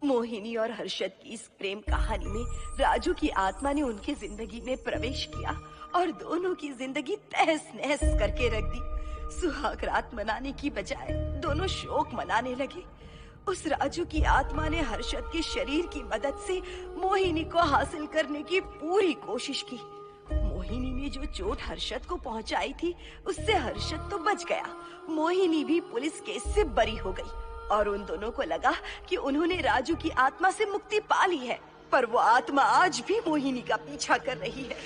मोहिनी और हर्षद की इस प्रेम कहानी में राजू की आत्मा ने उनकी जिंदगी में प्रवेश किया और दोनों की जिंदगी तहस नहस करके रख दी। सुहाग रात मनाने की बजाय दोनों शोक मनाने लगे। उस राजू की आत्मा ने हर्षद के शरीर की मदद से मोहिनी को हासिल करने की पूरी कोशिश की। मोहिनी ने जो चोट हर्षद को पहुंचाई थी, उससे हर्षद तो बच गया। मोहिनी भी पुलिस केस से बरी हो गई और उन दोनों को लगा कि उन्होंने राजू की आत्मा से मुक्ति पा ली है, पर वो आत्मा आज भी मोहिनी का पीछा कर रही है।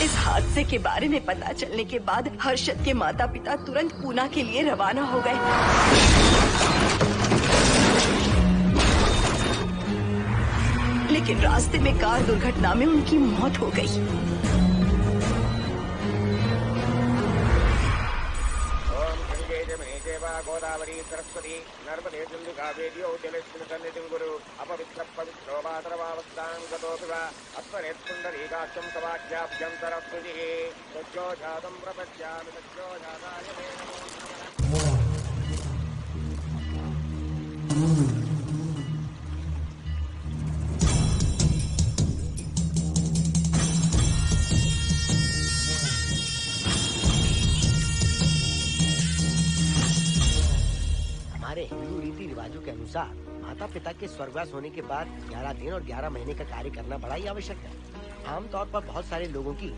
इस हादसे के बारे में पता चलने के बाद हर्षद के माता पिता तुरंत पूना के लिए रवाना हो गए। लेकिन रास्ते में कार दुर्घटना में उनकी मौत हो गई। गोदावरी सरस्वती नर्मदे सिंधु कावेरी जलेस्मिन् सन्निधिं कुरु अपवित्र पवित्रो मातरवावस्थां गतोऽपि वा अस्मरेत् पुण्डरीकाक्षं सवाख्याभ्यन्तरस्तुतिः सज्जो जातं प्रपश्यामि सज्जो जाताय मे नमो नमः। हमारे हिंदू रीति रिवाजों के अनुसार माता पिता के स्वर्गवास होने के बाद 11 दिन और 11 महीने का कार्य करना बड़ा ही आवश्यक है। आमतौर पर बहुत सारे लोगों की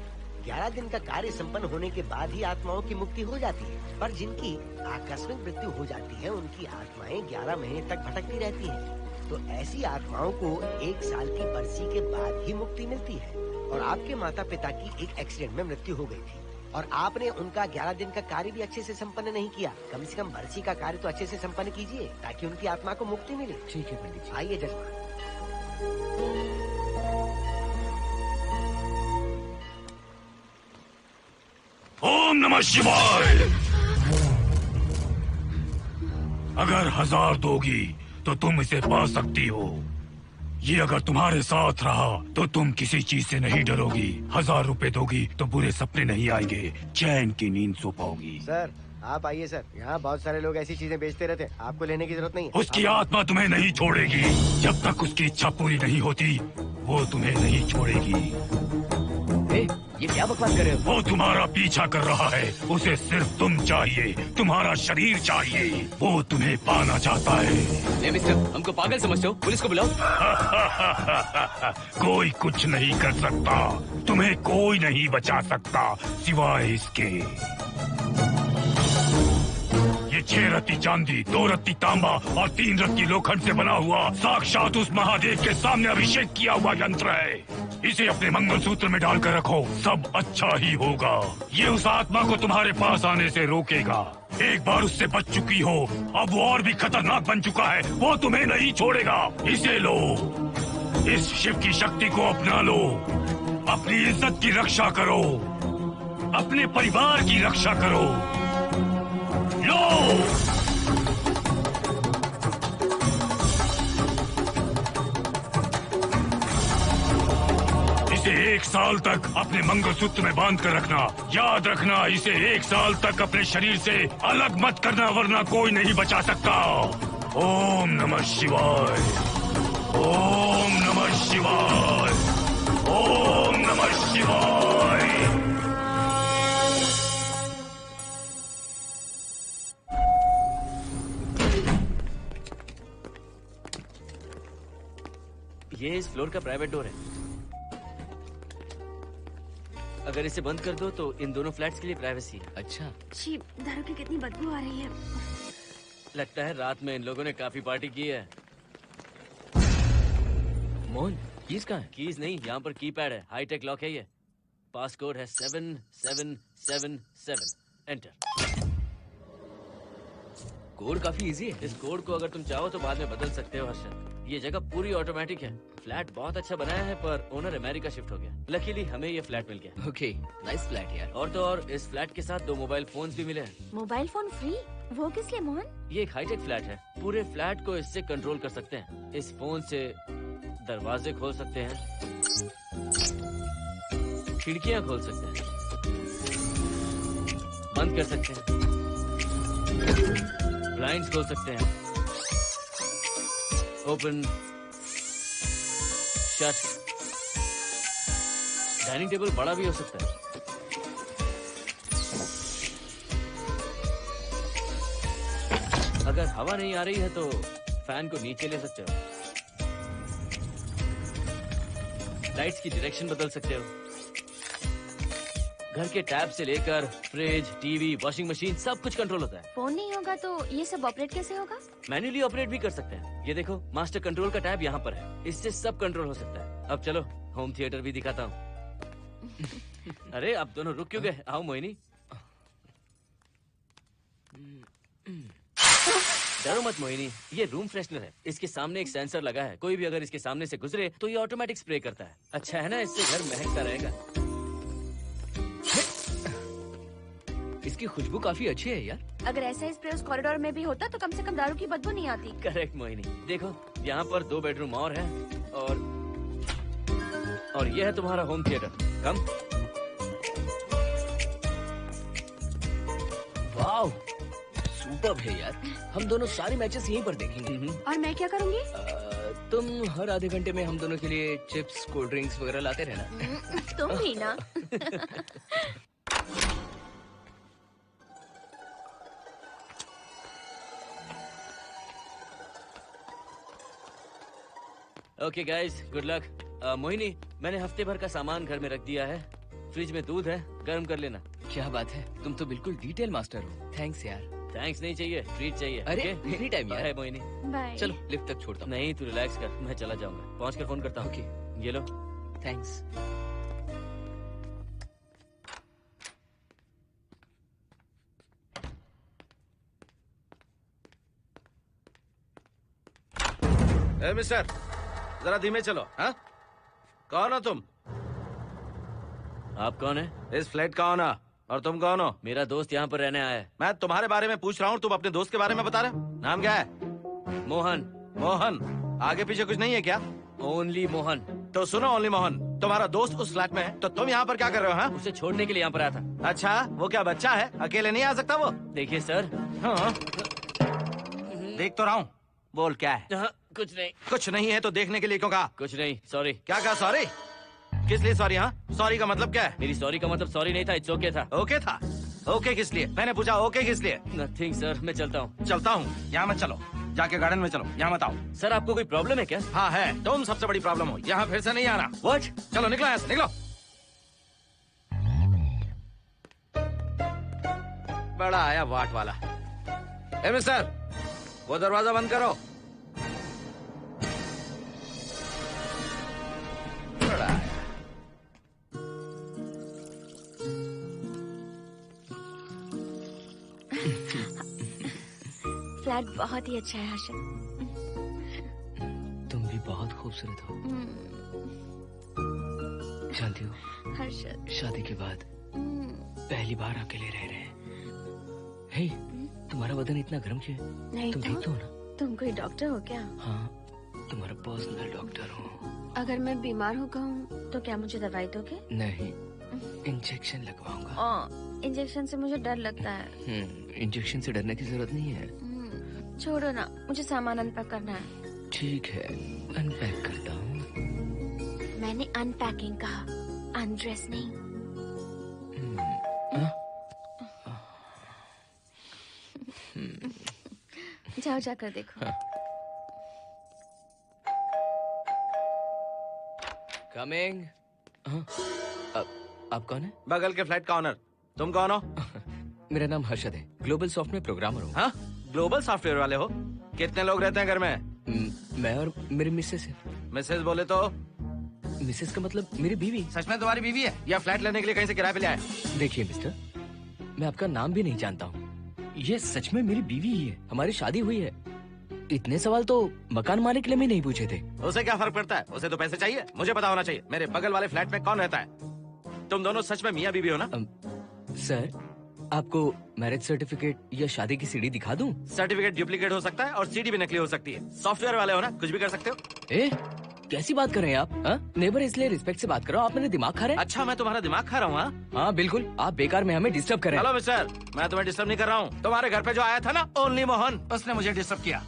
11 दिन का कार्य संपन्न होने के बाद ही आत्माओं की मुक्ति हो जाती है, पर जिनकी आकस्मिक मृत्यु हो जाती है उनकी आत्माएं 11 महीने तक भटकती रहती हैं। तो ऐसी आत्माओं को 1 साल की बरसी के बाद ही मुक्ति मिलती है। और आपके माता पिता की एक एक्सीडेंट में मृत्यु हो गई थी और आपने उनका 11 दिन का कार्य भी अच्छे से संपन्न नहीं किया। कम से कम बरसी का कार्य तो अच्छे से संपन्न कीजिए ताकि उनकी आत्मा को मुक्ति मिले। ठीक है पंडित जी। आइए जजमान। ओम नमः शिवाय। अगर 1000 दोगी तो तुम इसे पा सकती हो। ये अगर तुम्हारे साथ रहा तो तुम किसी चीज से नहीं डरोगी। 1000 रुपए दोगी तो बुरे सपने नहीं आएंगे, चैन की नींद सो पाओगी। सर आप आइए सर, यहाँ बहुत सारे लोग ऐसी चीजें बेचते रहते हैं, आपको लेने की जरूरत नहीं है। उसकी आत्मा तुम्हें नहीं छोड़ेगी। जब तक उसकी इच्छा पूरी नहीं होती वो तुम्हें नहीं छोड़ेगी। ये क्या बकवास कर रहे हो? वो तुम्हारा पीछा कर रहा है। उसे सिर्फ तुम चाहिए, तुम्हारा शरीर चाहिए। वो तुम्हें पाना चाहता है। मिस्टर, हमको पागल समझते हो? पुलिस को बुलाओ। कोई कुछ नहीं कर सकता, तुम्हें कोई नहीं बचा सकता सिवाय इसके। ये 6 रत्ती चांदी, 2 रत्ती तांबा और 3 रत्ती लोखंड से बना हुआ साक्षात उस महादेव के सामने अभिषेक किया हुआ यंत्र है। इसे अपने मंगलसूत्र में डालकर रखो, सब अच्छा ही होगा। ये उस आत्मा को तुम्हारे पास आने से रोकेगा। एक बार उससे बच चुकी हो, अब वो और भी खतरनाक बन चुका है, वो तुम्हें नहीं छोड़ेगा। इसे लो, इस शिव की शक्ति को अपना लो, अपनी इज्जत की रक्षा करो, अपने परिवार की रक्षा करो। लो, इसे 1 साल तक अपने मंगलसूत्र में बांध कर रखना। याद रखना, इसे 1 साल तक अपने शरीर से अलग मत करना, वरना कोई नहीं बचा सकता। ओम नमः शिवाय, ओम नमः शिवाय, ओम नमः शिवाय। ये इस फ्लोर का प्राइवेट डोर है। अगर इसे बंद कर दो तो इन दोनों फ्लैट्स के लिए प्राइवेसी है। अच्छा, छी, दारू की कितनी बदबू आ रही है। लगता है रात में इन लोगों ने काफी पार्टी की है। मोहन, कीज कहाँ है? कीज नहीं, यहाँ पर कीपैड है, हाईटेक लॉक है ये। पास कोड है 7777। एंटर। कोड काफी इजी है। इस कोड को अगर तुम चाहो तो बाद में बदल सकते हो हर्षद। ये जगह पूरी ऑटोमेटिक है। फ्लैट बहुत अच्छा बनाया है, पर ओनर अमेरिका शिफ्ट हो गया। लकीली हमें ये फ्लैट मिल गया। ओके, नाइस फ्लैट यार। और तो और इस फ्लैट के साथ 2 मोबाइल फोन्स भी मिले हैं। Mobile phone free? वो किस लिए मोहन? ये एक हाईटेक फ्लैट है, पूरे फ्लैट को इससे कंट्रोल कर सकते हैं। इस फोन से दरवाजे खोल सकते हैं, खिड़कियां खोल सकते हैं, बंद कर सकते हैं, ब्लाइंड्स खोल सकते हैं, ओपन, शट। डाइनिंग टेबल बड़ा भी हो सकता है। अगर हवा नहीं आ रही है तो फैन को नीचे ले सकते हो। लाइट्स की डायरेक्शन बदल सकते हो। घर के टैब से लेकर फ्रिज, टीवी, वॉशिंग मशीन सब कुछ कंट्रोल होता है। फोन नहीं होगा तो ये सब ऑपरेट कैसे होगा? मैन्युअली ऑपरेट भी कर सकते हैं। ये देखो, मास्टर कंट्रोल का टैब यहाँ पर है, इससे सब कंट्रोल हो सकता है। अब चलो होम थिएटर भी दिखाता हूँ। अरे आप दोनों रुक क्यों गए? आओ मोहिनी। डरो मत मोहिनी, ये रूम फ्रेशनर है। इसके सामने एक सेंसर लगा है, कोई भी अगर इसके सामने से गुजरे तो ये ऑटोमेटिक स्प्रे करता है। अच्छा है ना, इससे घर महकता रहेगा। इसकी खुशबू काफी अच्छी है यार। अगर ऐसा स्प्रे उस कॉरिडोर में भी होता तो कम से कम दारू की बदबू नहीं आती। करेक्ट मोहिनी। देखो यहाँ पर 2 बेडरूम और है, और ये है तुम्हारा होम थिएटर। कम। वाओ, सुपर्ब है यार। हम दोनों सारे मैचेस यहीं पर देखेंगे। और मैं क्या करूँगी? तुम हर आधे घंटे में हम दोनों के लिए चिप्स, कोल्ड ड्रिंक्स वगैरह लाते रहना। तुम भी ना। Okay guys, good luck. Mohini, मैंने हफ्ते भर का सामान घर में रख दिया है। फ्रिज में दूध है, गर्म कर लेना। क्या बात है, तुम तो बिल्कुल डिटेल मास्टर हो। थैंक्स यार। थैंक्स नहीं चाहिए, ट्रीट चाहिए। अरे okay? एनी टाइम यार। बाय मोहिनी। बाय। चलो लिफ्ट तक छोड़ता हूँ। नहीं, तू रिलैक्स कर, मैं चला जाऊंगा। पहुंच कर फोन करता हूँ। ओके, ये लो। थैंक्स। ए मिस्टर, जरा धीमे चलो। हाँ, कौन हो तुम? आप कौन है? इस फ्लैट का ओनर। और तुम कौन हो? मेरा दोस्त यहाँ पर रहने आया है। मैं तुम्हारे बारे में पूछ रहा हूँ, तुम अपने दोस्त के बारे में बता रहे हो। नाम क्या है? मोहन। मोहन? आगे पीछे कुछ नहीं है क्या? ओनली मोहन। तो सुनो ओनली मोहन, तुम्हारा दोस्त उस फ्लैट में है, तो तुम यहाँ पर क्या कर रहे हो? हाँ? उसे छोड़ने के लिए यहाँ पर आया था। अच्छा, वो क्या बच्चा है? अकेले नहीं आ सकता वो? देखिए सर। हाँ। देख तो रहा हूँ, बोल क्या है? हाँ, कुछ नहीं। कुछ नहीं है तो देखने के लिए क्यों कहा? कुछ नहीं, सॉरी। क्या कहा? सॉरी? किस लिए सॉरी? हाँ, सॉरी का मतलब क्या है? मेरी सॉरी का मतलब सॉरी नहीं था, इट्स ओके था। ओके था? ओके किस लिए? मैंने पूछा ओके किस लिए? नथिंग सर, मैं चलता हूँ। चलता हूँ? यहाँ मत चलो, जाके गार्डन में चलो, यहाँ मत आओ। सर आपको कोई प्रॉब्लम है क्या? हाँ है, तुम सबसे बड़ी प्रॉब्लम हो। यहाँ फिर से नहीं आना। व्हाट? चलो निकलो यहाँ से, निकलो। बड़ा आया वाट वाला। ए मिस्टर, वो दरवाजा बंद करो। बड़ा आया। फ्लैट बहुत ही अच्छा है हर्षद। तुम भी बहुत खूबसूरत हो। जानती हो, हर्षद शादी के बाद पहली बार अकेले रह रहे हैं। हे, तुम्हारा बदन इतना गर्म क्यों है? नहीं तुम तो ठीक तो हो ना? तुम कोई डॉक्टर हो क्या? हाँ, तुम्हारा पर्सनल डॉक्टर हूँ। अगर मैं बीमार हो गऊँ तो क्या मुझे दवाई दोगे? नहीं, इंजेक्शन लगवाऊंगा। इंजेक्शन से मुझे डर लगता है। इंजेक्शन से डरने की जरूरत नहीं है। छोड़ो ना, मुझे सामान अनपैक करना है। ठीक है, अनपैक करता हूँ। मैंने अनपैकिंग कहा, अनड्रेस नहीं। जाओ जाकर देखो। कमिंग। आप कौन है? बगल के फ्लैट का ऑनर। तुम कौन हो? मेरा नाम हर्षद है, ग्लोबल सॉफ्ट में प्रोग्रामर हूँ। हाँ, ग्लोबल सॉफ्टवेयर वाले हो? कितने लोग रहते हैं घर में? मैं और मेरी मिसेस है। मिसेज बोले तो? मिसेस का मतलब मेरी बीवी। सच में तुम्हारी बीवी है या फ्लैट लेने के लिए कहीं से किराए पे ले आए? देखिए मिस्टर, मैं आपका नाम भी नहीं जानता हूँ। ये सच में मेरी बीवी ही है, हमारी शादी हुई है। इतने सवाल तो मकान मालिक ने भी नहीं पूछे थे। उसे क्या फर्क पड़ता है? उसे तो पैसे चाहिए, मुझे पता होना चाहिए। मेरे बगल वाले फ्लैट में कौन रहता है? तुम दोनों सच में मियाँ बीवी हो ना? सर, आपको मैरिज सर्टिफिकेट या शादी की सीडी दिखा दूं? सर्टिफिकेट डुप्लीकेट हो सकता है और सीडी भी नकली हो सकती है। सॉफ्टवेयर वाले हो ना, कुछ भी कर सकते हो। ए, कैसी बात कर रहे हैं आप? नेबर, इसलिए रिस्पेक्ट से बात करो। आप मेरे दिमाग खा रहे हैं? अच्छा, मैं तुम्हारा दिमाग खा रहा हूँ? हाँ बिल्कुल, आप बेकार में हमें डिस्टर्ब कर रहे हैं। हेलो मिस्टर, मैं तुम्हें डिस्टर्ब नहीं कर रहा हूँ। तुम्हारे घर पे जो आया था ना, ओनली मोहन, उसने मुझे डिस्टर्ब किया।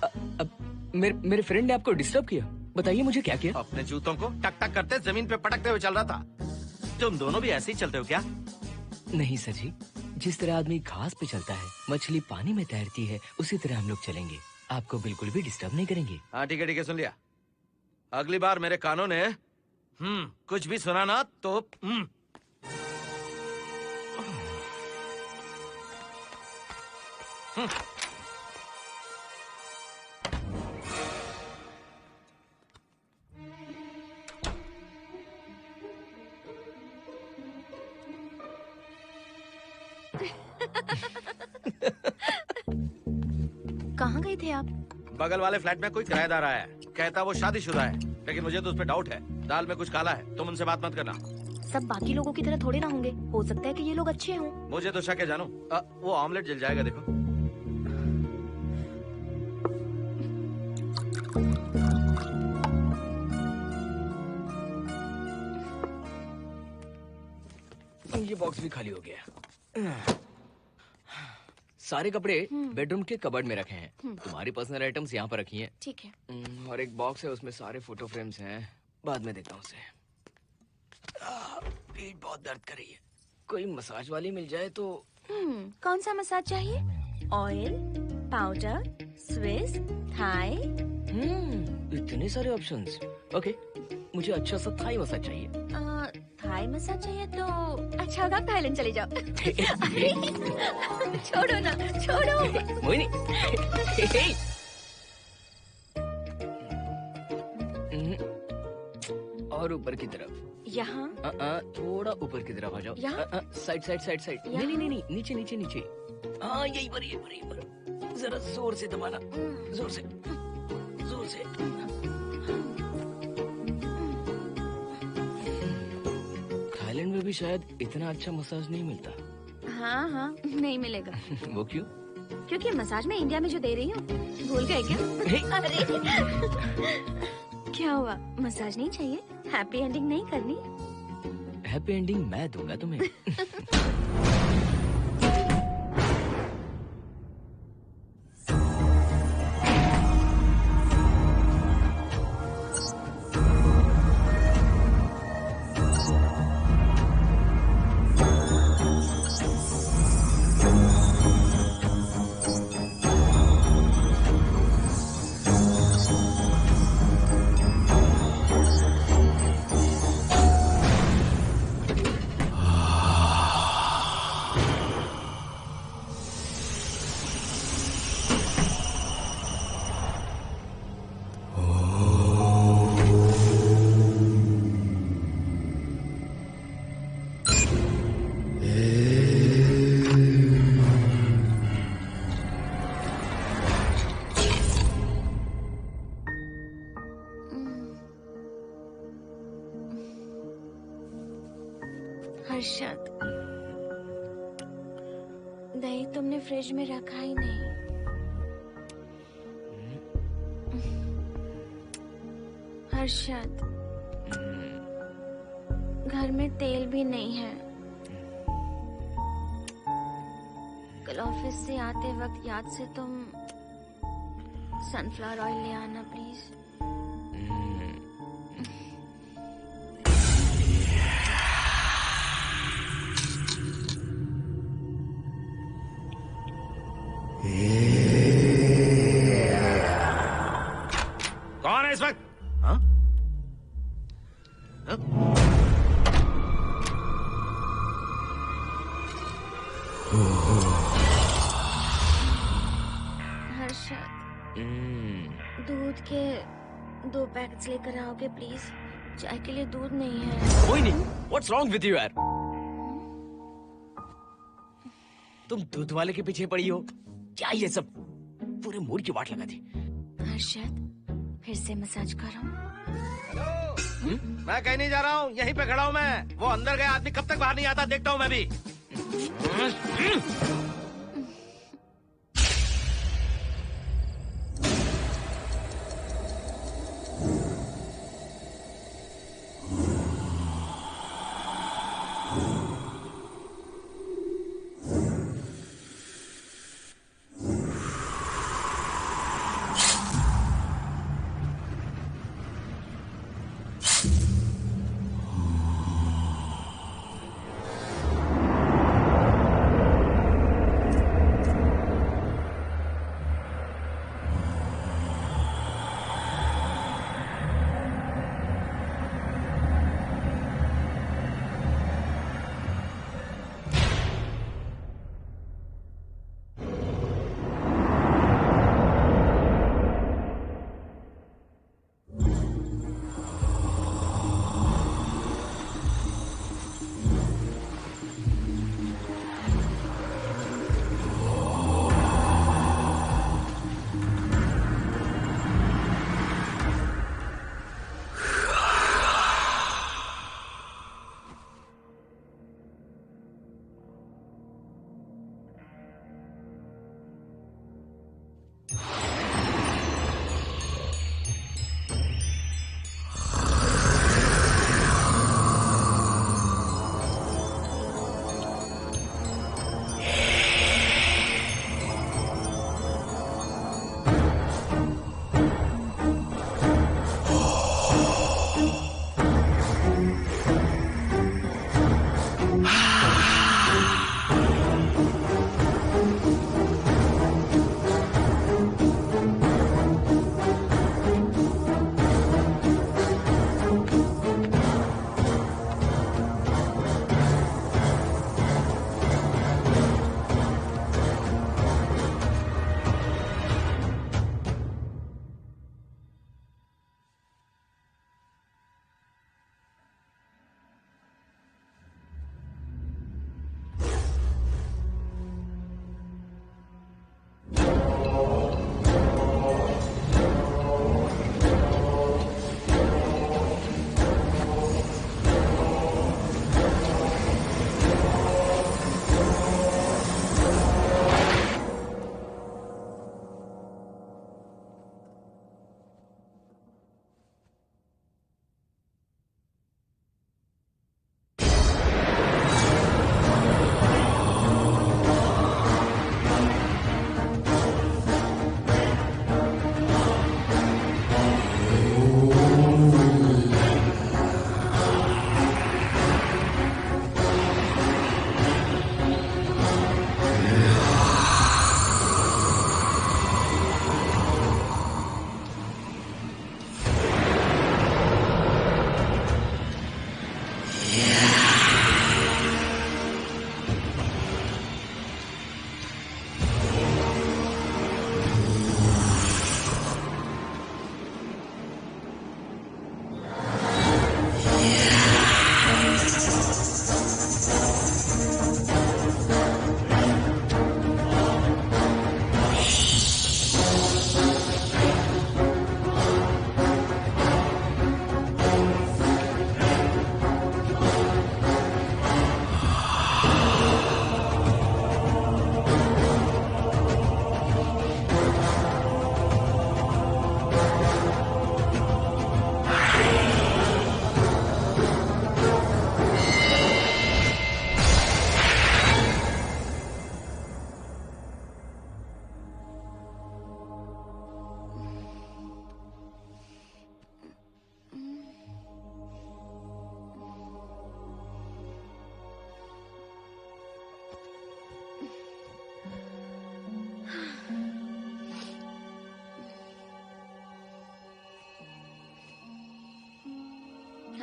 मेरे फ्रेंड ने आपको डिस्टर्ब किया? बताइए मुझे क्या किया? अपने जूतों को टक टक करते जमीन पे पटकते हुए चल रहा था। तुम दोनों भी ऐसे ही चलते हो क्या? नहीं सर जी, जिस तरह आदमी घास पे चलता है, मछली पानी में तैरती है, उसी तरह हम लोग चलेंगे। आपको बिल्कुल भी डिस्टर्ब नहीं करेंगे। हाँ ठीक है, सुन लिया। अगली बार मेरे कानों ने कुछ भी सुना ना तो कहाँ गए थे आप? बगल वाले फ्लैट में कोई किराएदार आया है, कहता वो शादीशुदा है, लेकिन मुझे तो उस पर डाउट है। दाल में कुछ काला है, तुम उनसे बात मत करना। सब बाकी लोगों की तरह थोड़े ना होंगे, हो सकता है कि ये लोग अच्छे हों। मुझे तो शक है जानू। वो ऑमलेट जल जाएगा, देखो। ये बॉक्स भी खाली हो गया। सारे कपड़े बेडरूम के कबर्ड में रखे हैं। तुम्हारी पर्सनल आइटम्स यहाँ पर रखी हैं। ठीक है। और एक बॉक्स है, उसमें सारे फोटो फ्रेम्स हैं। बाद में देता हूँ उसे। पीठ बहुत दर्द कर रही है, कोई मसाज वाली मिल जाए तो। कौन सा मसाज चाहिए? Oil, powder, Swiss, Thai? इतने सारे ऑप्शंस। ओके, मुझे अच्छा सा थाई मसाज चाहिए। थाई मसाज चाहिए तो अच्छा होगा थाईलैंड चले जाओ। अरे, छोड़ो ना, छोड़ो। मोहिनी। और ऊपर की तरफ। यहाँ? थोड़ा ऊपर की तरफ आ जाओ। यहाँ? Side side side side. नहीं नहीं नहीं, नीचे नीचे नीचे। हाँ यही पर, यही पर, यही पर। जरा जोर से दबाना, जोर से, जोर से। थाईलैंड में भी शायद इतना अच्छा मसाज नहीं मिलता। हाँ हाँ, नहीं मिलेगा। वो क्यों? क्योंकि मसाज मैं इंडिया में जो दे रही हूँ, भूल गए क्या? अरे क्या हुआ, मसाज नहीं चाहिए? हैप्पी एंडिंग नहीं करनी? हैप्पी एंडिंग मैं दूंगा तुम्हें। हर्षद, दही तुमने फ्रिज में रखा ही नहीं। हर्षद, घर में तेल भी नहीं है। कल ऑफिस से आते वक्त याद से तुम सनफ्लावर ऑयल ले आना प्लीज। कौन है इस वक्त? हाँ? हाँ? हर्षद, दूध के 2 पैकेट्स लेकर आओगे प्लीज? चाय के लिए दूध नहीं है। कोई नहीं। व्हाट्स रॉन्ग विद यू यार? तुम दूध वाले के पीछे पड़ी हो? क्या ये सब? पूरे मूड की वाट लगा दी। हर्षद, फिर से मसाज करो। मैं कहीं नहीं जा रहा हूँ, यहीं पे खड़ा हूँ मैं। वो अंदर गया आदमी कब तक बाहर नहीं आता, देखता हूँ मैं भी।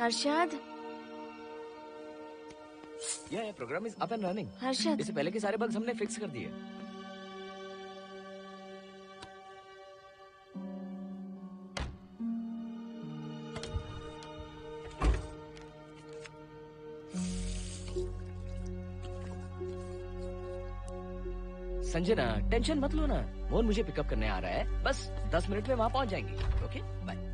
हर्षद, ये program is up and running. Harshad, इससे पहले के सारे बग्स हमने फिक्स कर दिए। संजना, टेंशन मत लो ना, मोहन मुझे पिकअप करने आ रहा है, बस 10 मिनट में वहां पहुंच जाएंगे। Okay bye.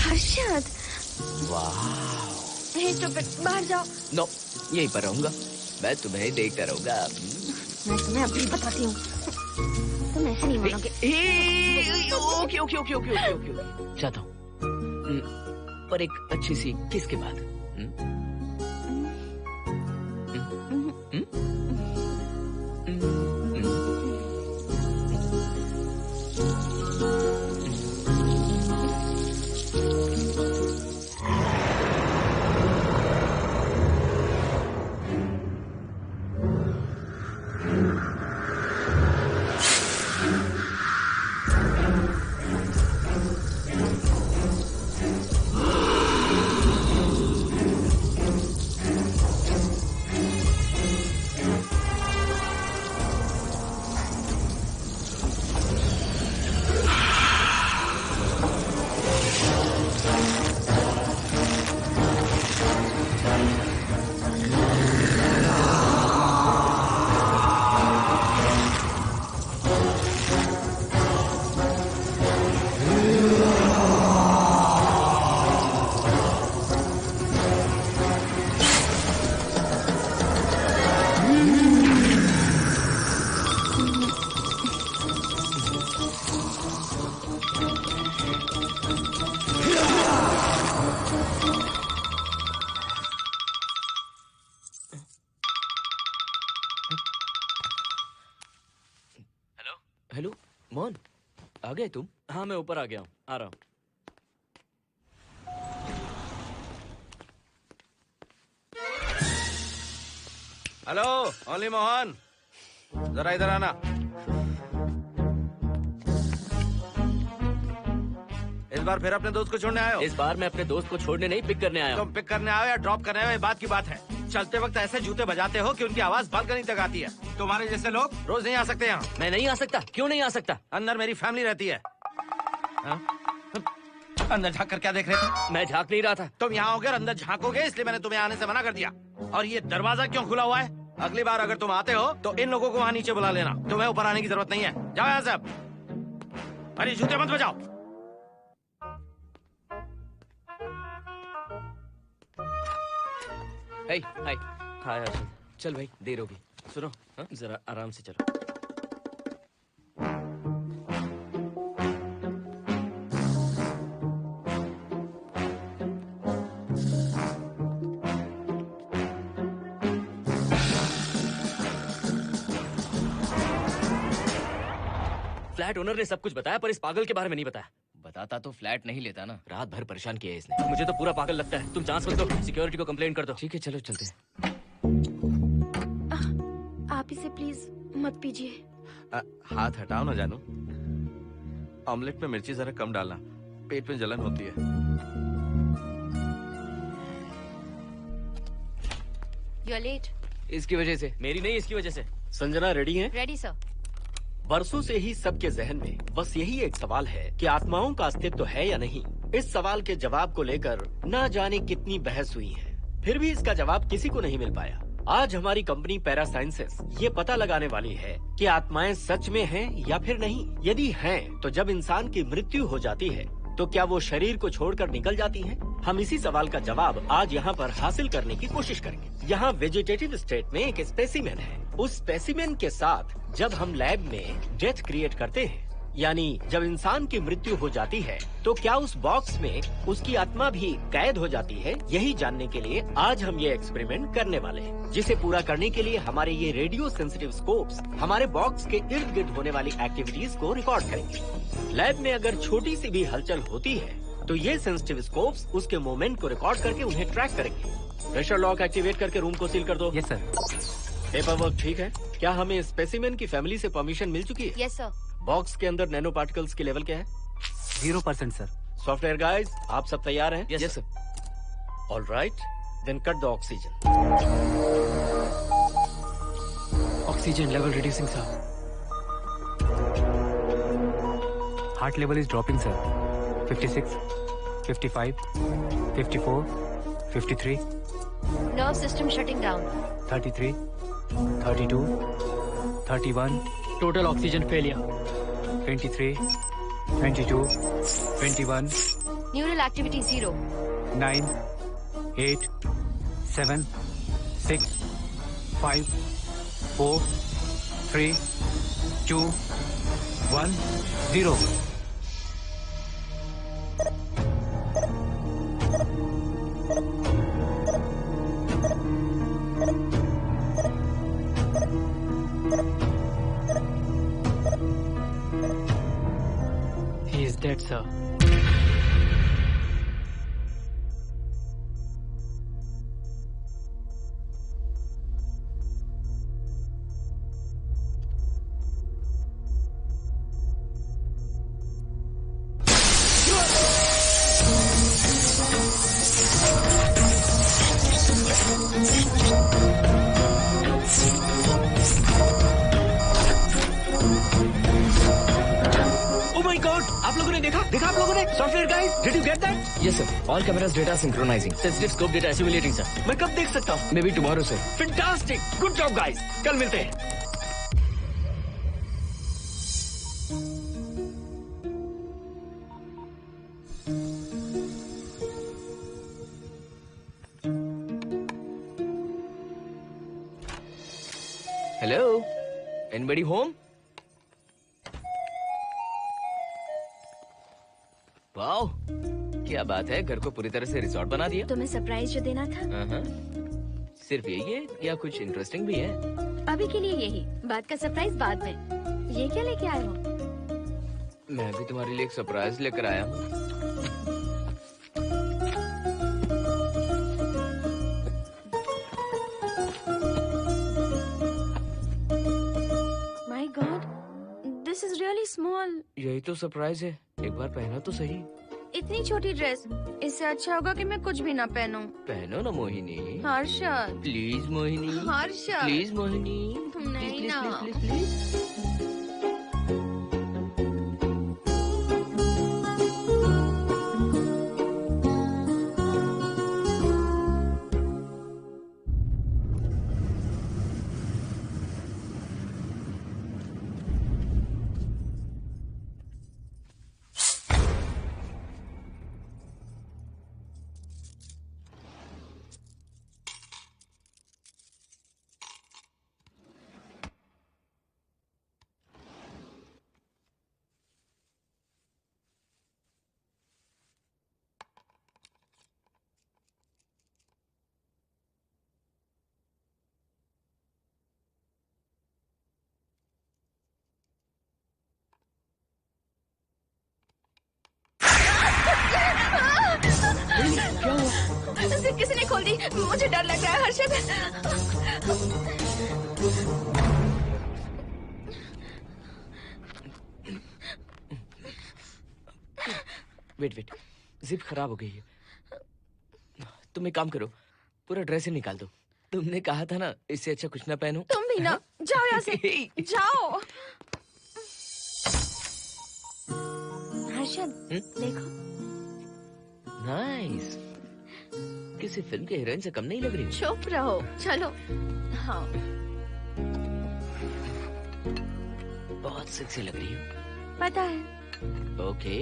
हर्षद, बाहर जाओ। नो, यहीं पर रहूंगा, मैं तुम्हें देखता रहूंगा। मैं तुम्हें अभी बताती हूँ, तुम ऐसे नहीं मानोगे। Okay okay okay okay okay okay, चाहता हूँ, पर एक अच्छी सी किस के बाद। हेलो मोहन, आ गए तुम? हाँ मैं ऊपर आ गया हूँ, आ रहा हूँ। हेलो ओनली मोहन, जरा इधर आना। इस बार फिर अपने दोस्त को छोड़ने आए हो? इस बार मैं अपने दोस्त को छोड़ने नहीं, पिक करने आया हूँ। तुम पिक करने आए हो या ड्रॉप करने आए हो, ये बात की बात है। चलते वक्त ऐसे जूते बजाते हो कि उनकी आवाज बालकनी तक आती है। तुम्हारे जैसे लोग रोज नहीं आ सकते यहाँ। मैं नहीं आ सकता, क्यों नहीं आ सकता? अंदर मेरी फैमिली रहती है। अंदर झाँक कर क्या देख रहे थे? मैं झाँक नहीं रहा था। तुम यहाँ होकर अंदर झाँकोगे, इसलिए मैंने तुम्हें आने से मना कर दिया। और ये दरवाजा क्यों खुला हुआ है? अगली बार अगर तुम आते हो तो इन लोगों को वहाँ नीचे बुला लेना, तुम्हें ऊपर आने की जरूरत नहीं है। जाओ यहाँ से अब। अरे जूते मत बजाओ। हाय हाय। हाय हर्षद। चल भाई, देर होगी। सुनो, हाँ? जरा आराम से चलो। फ्लैट ओनर ने सब कुछ बताया पर इस पागल के बारे में नहीं बताया। बताता तो फ्लैट नहीं लेता ना। रात भर परेशान किया है इसने। मुझे तो पूरा पागल लगता है। तुम चांस मत दो, सिक्योरिटी को कंप्लेंट कर दो। ठीक है, चलो चलते हैं। आप इसे प्लीज मत पीजिए। हाथ हटाओ ना जानू। ऑमलेट में मिर्ची जरा कम डालना, पेट में जलन होती है। You are late. इसकी वजह से। मेरी नहीं, इसकी वजह से। संजना रेडी हैं? Ready sir. बरसों से ही सबके जहन में बस यही एक सवाल है कि आत्माओं का अस्तित्व है या नहीं। इस सवाल के जवाब को लेकर ना जाने कितनी बहस हुई है, फिर भी इसका जवाब किसी को नहीं मिल पाया। आज हमारी कंपनी पैरा साइंसेस ये पता लगाने वाली है कि आत्माएं सच में हैं या फिर नहीं। यदि हैं, तो जब इंसान की मृत्यु हो जाती है तो क्या वो शरीर को छोड़कर निकल जाती हैं? हम इसी सवाल का जवाब आज यहाँ पर हासिल करने की कोशिश करेंगे। यहाँ वेजिटेटिव स्टेट में एक स्पेसिमेन है। उस स्पेसिमेन के साथ जब हम लैब में डेथ क्रिएट करते हैं, यानी जब इंसान की मृत्यु हो जाती है, तो क्या उस बॉक्स में उसकी आत्मा भी कैद हो जाती है? यही जानने के लिए आज हम ये एक्सपेरिमेंट करने वाले हैं, जिसे पूरा करने के लिए हमारे ये रेडियो सेंसिटिव स्कोप्स हमारे बॉक्स के इर्द गिर्द होने वाली एक्टिविटीज को रिकॉर्ड करेंगे। लैब में अगर छोटी सी भी हलचल होती है तो ये सेंसिटिव स्कोप्स उसके मूवमेंट को रिकॉर्ड करके उन्हें ट्रैक करेंगे। प्रेशर लॉक एक्टिवेट करके रूम को सील कर दो। Yes sir. पेपर वर्क ठीक है? क्या हमें स्पेसिमेन की फैमिली से परमिशन मिल चुकी है? Yes sir. बॉक्स के अंदर नैनो पार्टिकल्स की लेवल क्या है? 0% सर। सॉफ्टवेयर गाइस, आप सब तैयार हैं? Yes sir. All right, then cut the oxygen. Oxygen level reducing sir. Heart level is dropping sir. 56, 55, 54, 53, nerve system shutting down. 33, 32, 31. Total oxygen failure. 23, 22, 21, neural activity 0। 9, 8, 7, 6, 5, 4, 3, 2, 1, 0. He is dead, sir. Oh my God! आप लोगों ने देखा आप लोगों ने? Software guys, did you get that? Yes, sir. All cameras data synchronizing. Sensitive scope data simulating sir. मैं कब देख सकता हूँ? Maybe tomorrow, sir. Fantastic, good job guys, कल मिलते हैं। Hello? Anybody home? वाओ, क्या बात है, घर को पूरी तरह से रिसोर्ट बना दिया। तुम्हें सरप्राइज जो देना था, हाँ। सिर्फ यही है या कुछ इंटरेस्टिंग भी है? अभी के लिए यही, बात का सरप्राइज बाद में। ये क्या लेके आए हो? मैं भी तुम्हारे लिए एक सरप्राइज लेकर आया हूँ। My God, this is really small. यही तो सरप्राइज है, एक बार पहना तो सही। इतनी छोटी ड्रेस, इससे अच्छा होगा कि मैं कुछ भी ना पहनूं। पहनो ना मोहिनी। हर्षद, प्लीज मोहिनी। हर्षद, प्लीज मोहिनी। नहीं प्लीज, ना। Please, please, please. मुझे किसी ने खोल दी। मुझे डर लग रहा है हर्षद। वेट, जिप खराब हो गई है। तुम एक काम करो, पूरा ड्रेस ही निकाल दो। तुमने कहा था ना इससे अच्छा कुछ ना पहनो। तुम भी ना, जाओ यहाँ से, जाओ। हर्षद, देखो। नाइस। किसी फिल्म के हीरोइन से कम नहीं लग रही। चुप रहो, चलो। हाँ, बहुत सेक्सी लग रही हो। पता है। ओके।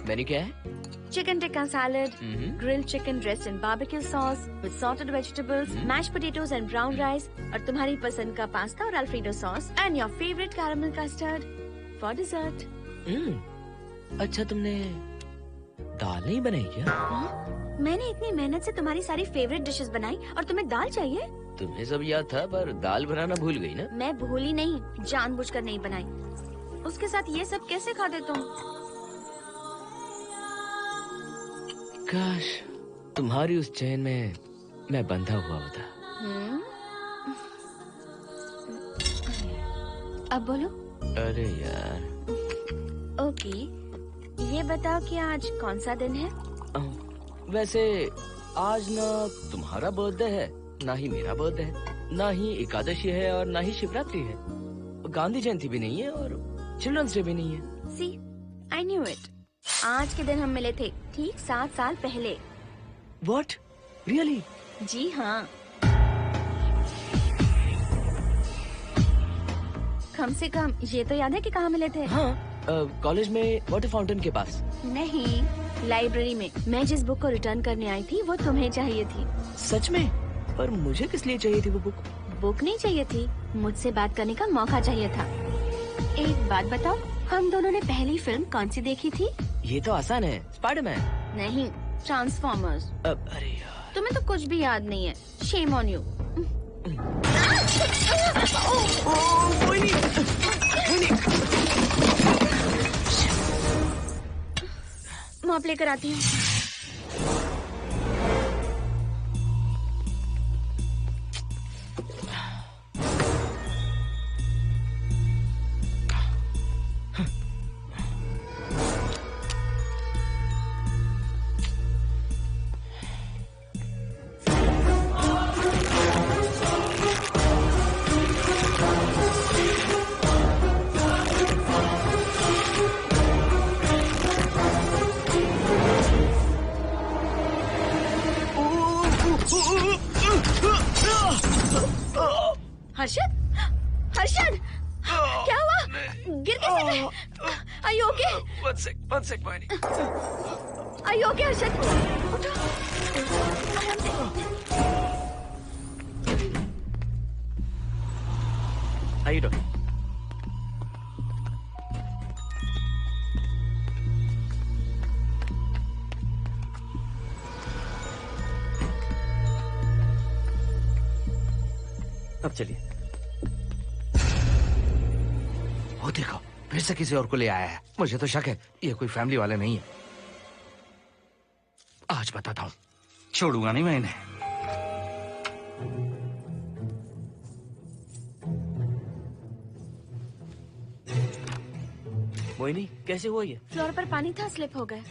मेन्यू क्या है? Chicken tikka salad, grilled chicken dressed in barbecue sauce with salted vegetables, mashed potatoes and brown rice, और तुम्हारी पसंद का पास्ता और alfredo sauce, and your favorite caramel custard for dessert. अच्छा, तुमने दाल नहीं बनाई क्या? मैंने इतनी मेहनत से तुम्हारी सारी फेवरेट डिशेस बनाई और तुम्हें दाल चाहिए? तुम्हें सब याद था पर दाल बनाना भूल गई ना? मैं भूली नहीं, जानबूझकर नहीं बनाई। उसके साथ ये सब कैसे खाते तुम? काश तुम्हारी उस चैन में मैं बंधा हुआ होता। अब बोलो। अरे यार। ओके, ये बताओ कि आज कौन सा दिन है? वैसे आज ना तुम्हारा बर्थडे है, ना ही मेरा बर्थडे है, ना ही एकादशी है और ना ही शिवरात्रि है। गांधी जयंती भी नहीं है और चिल्ड्रंस डे भी नहीं है। सी, आई न्यू इट। आज के दिन हम मिले थे, ठीक 7 साल पहले। What? Really? जी हाँ। कम से कम ये तो याद है कि कहाँ मिले थे? हाँ, कॉलेज में वाटर फाउंटेन के पास। नहीं, लाइब्रेरी में। मैं जिस बुक को रिटर्न करने आई थी वो तुम्हें चाहिए थी। सच में? पर मुझे किस लिए चाहिए थी वो बुक? बुक नहीं चाहिए थी, मुझसे बात करने का मौका चाहिए था। एक बात बताओ, हम दोनों ने पहली फिल्म कौन सी देखी थी? ये तो आसान है, स्पाइडरमैन। नहीं, ट्रांसफॉर्मर्स। अरे यार, तुम्हें तो कुछ भी याद नहीं है। Shame on you. मॉप लेकर आती हूँ। हर्षद, हर्षद, क्या हुआ? गिर कैसे गए? Are you okay? One sec, Moini. Are you okay, Harshad? उठो, आराम से। आइए डॉक्टर। अब चलिए। वो देखो, फिर से किसी और को ले आया है। मुझे तो शक है ये कोई फैमिली वाले नहीं है। आज बताता हूँ, छोड़ूंगा नहीं मैं इन्हें। मोहिनी, कैसे हुआ ये? फ्लोर पर पानी था, स्लिप हो गए।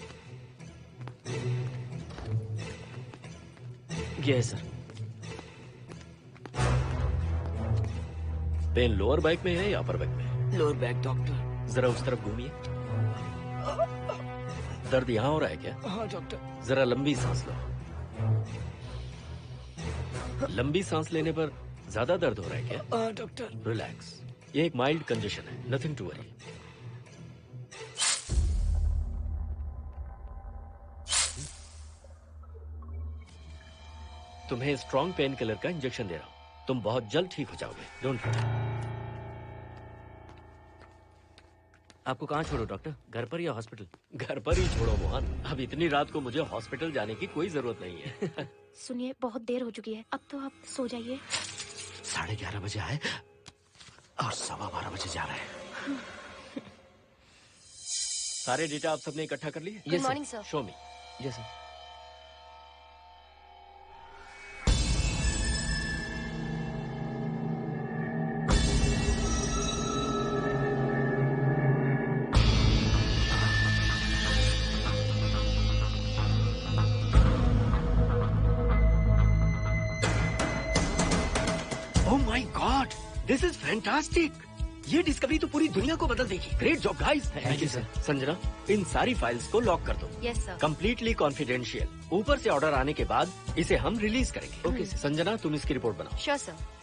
ये है सर। पेन लोअर बैक में है या अपर बैक में? Lower back doctor. जरा उस तरफ घूमिए। दर्द यहाँ हो रहा है क्या? हाँ डॉक्टर। जरा लंबी सांस लो। लंबी सांस लेने पर ज्यादा दर्द हो रहा है क्या? हाँ डॉक्टर। रिलैक्स, ये एक माइल्ड कंजेशन है, नथिंग टू वरी। तुम्हें स्ट्रॉन्ग पेन किलर का इंजेक्शन दे रहा हूं। तुम बहुत जल्द ठीक हो जाओगे, डोंट वरी। आपको कहाँ छोड़ो डॉक्टर, घर पर या हॉस्पिटल? घर पर ही छोड़ो मोहन, अब इतनी रात को मुझे हॉस्पिटल जाने की कोई जरूरत नहीं है। सुनिए, बहुत देर हो चुकी है, अब तो आप सो जाइए। 11:30 बजे आए और 12:15 बजे जा रहे हैं। सारे डेटा आप सबने इकट्ठा कर लिए? Good morning, sir. Show me. Yes sir. This is fantastic. ये डिस्कवरी तो पूरी दुनिया को बदल देगी। Great job guys. Thank you sir. Sanjana, इन सारी फाइल्स को लॉक कर दो। Yes sir. Completely confidential. ऊपर से ऑर्डर आने के बाद इसे हम रिलीज करेंगे। Okay sir. संजना, तुम इसकी रिपोर्ट बनाओ। Sure sir.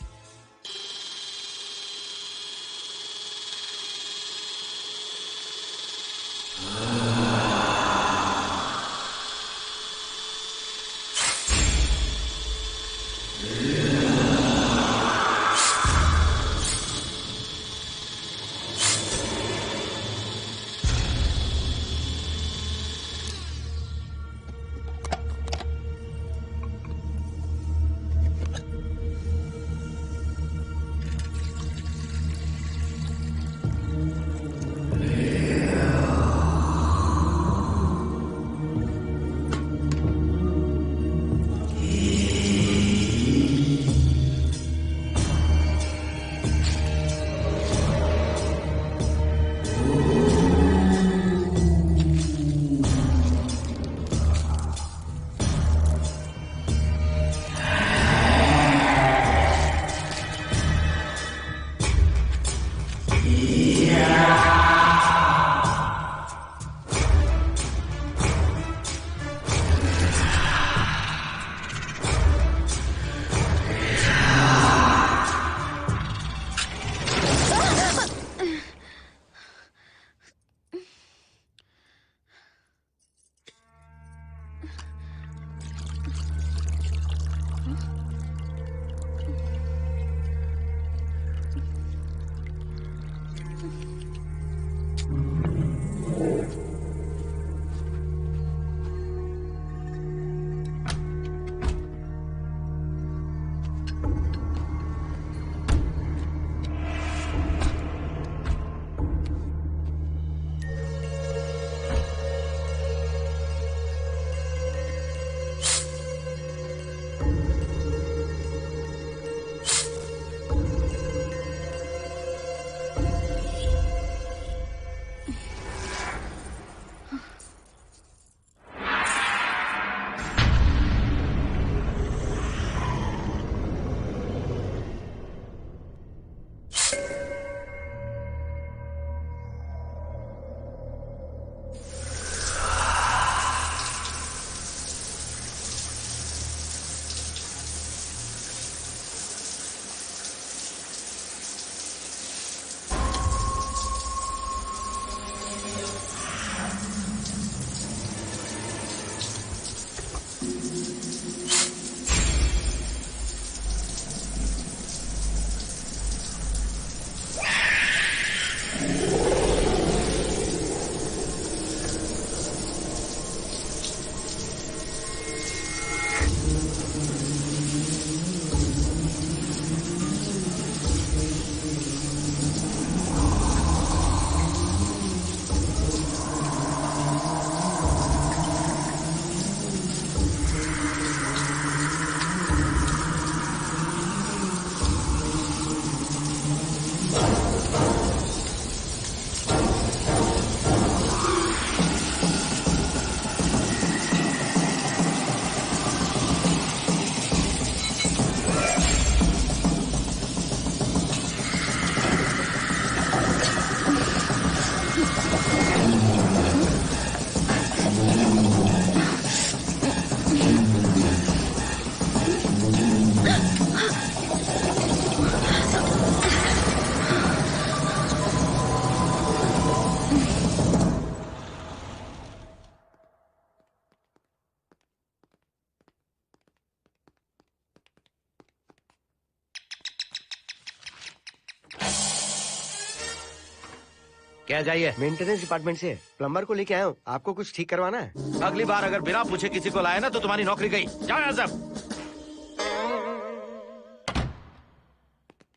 क्या चाहिए? मेंटेनेंस डिपार्टमेंट से प्लम्बर को लेके आया हूँ। आपको कुछ ठीक करवाना है? अगली बार अगर बिना पूछे किसी को लाए ना तो तुम्हारी नौकरी गई। जाओ यहाँ सब।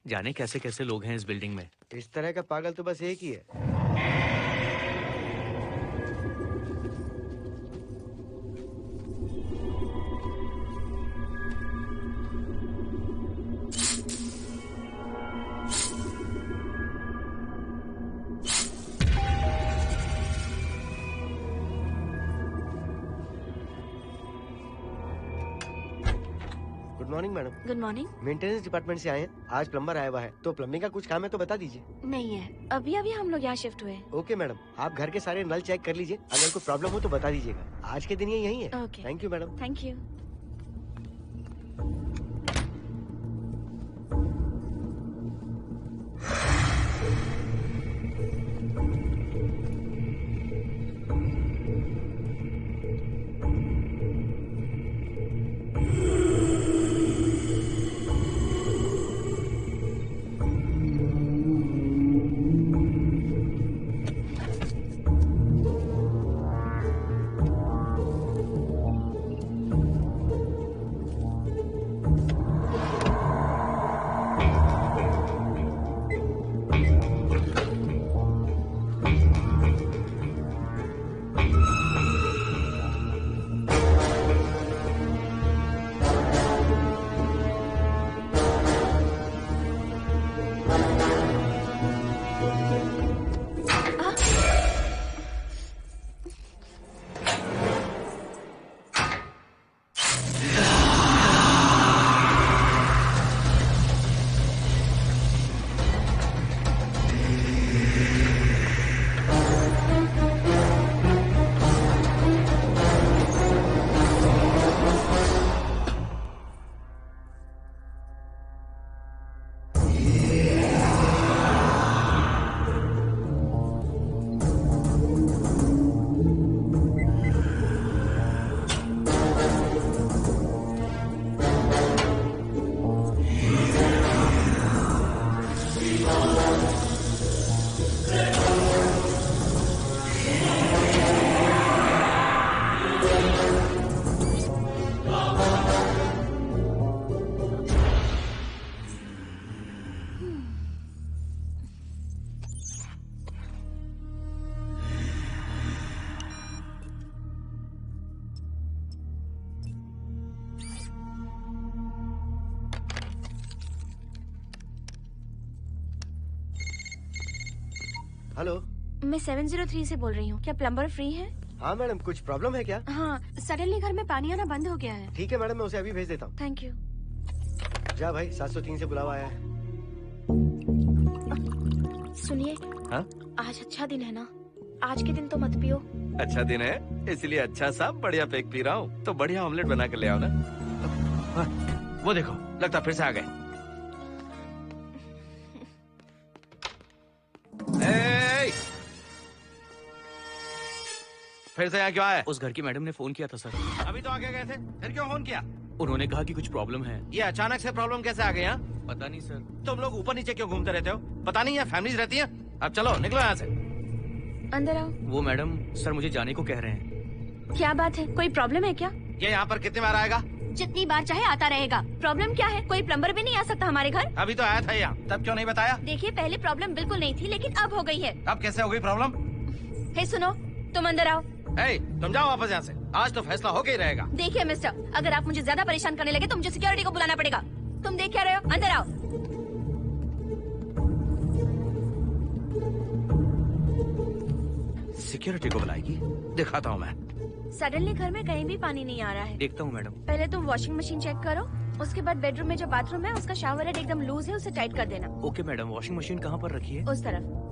जाने कैसे कैसे लोग हैं इस बिल्डिंग में। इस तरह का पागल तो बस एक ही है। Good morning madam. Good morning. Maintenance department से आए हैं। आज प्लम्बर आया हुआ है, तो प्लम्बिंग का कुछ काम है तो बता दीजिए। नहीं है, अभी अभी हम लोग यहाँ शिफ्ट हुए। ओके मैडम, आप घर के सारे नल चेक कर लीजिए, अगर कोई प्रॉब्लम हो तो बता दीजिएगा। आज के दिन ये यही है। Okay. Thank you madam. Thank you. Hello, मैं 703 से बोल रही हूँ। क्या प्लम्बर फ्री है? हाँ मैडम, कुछ प्रॉब्लम है क्या? हाँ, सडनली घर में पानी आना बंद हो गया है। ठीक है मैडम, मैं उसे अभी भेज देता हूँ। Thank you. जा भाई, 703 से बुलावा आया है। सुनिए, हाँ? आज अच्छा दिन है ना, आज के दिन तो मत पियो। अच्छा दिन है, इसलिए अच्छा सा बढ़िया पेक पी रहा हूँ। तो बढ़िया ऑमलेट बना के ले आओ ना। वो देखो, लगता फिर से आ गए। फिर से यहाँ क्यों आए? उस घर की मैडम ने फोन किया था सर। अभी तो आगे गए थे, फिर क्यों फोन किया? उन्होंने कहा कि कुछ प्रॉब्लम है। ये अचानक से प्रॉब्लम कैसे आ गई यहाँ? पता नहीं सर। तुम लोग ऊपर नीचे क्यों घूमते रहते हो? पता नहीं यहाँ फैमिलीज रहती हैं? अब चलो निकलो यहाँ से। अंदर आओ। वो मैडम सर मुझे जाने को कह रहे हैं। क्या बात है, कोई प्रॉब्लम है क्या? ये यहाँ पर कितनी बार आएगा? जितनी बार चाहे आता रहेगा। प्रॉब्लम क्या है? कोई प्लम्बर भी नहीं आ सकता हमारे घर? अभी तो आया था यहाँ, तब क्यों नहीं बताया? देखिए, पहले प्रॉब्लम बिल्कुल नहीं थी, लेकिन अब हो गई है। अब कैसे हो गई प्रॉब्लम? हे सुनो, तुम अंदर आओ। तुम जाओ वापस यहाँ से। आज तो फैसला होके ही रहेगा। देखिए मिस्टर, अगर आप मुझे ज्यादा परेशान करने लगे तो मुझे सिक्योरिटी को बुलाना पड़ेगा। तुम देख क्या रहे हो? अंदर आओ। सिक्योरिटी को बुलाएगी? दिखाता हूँ मैं। सडनली घर में कहीं भी पानी नहीं आ रहा है। देखता हूँ मैडम। पहले तुम वॉशिंग मशीन चेक करो, उसके बाद बेडरूम में जो बाथरूम है उसका शावर हेड एकदम लूज है, उसे टाइट कर देना। ओके मैडम, वॉशिंग मशीन कहाँ पर रखी है? उस तरफ।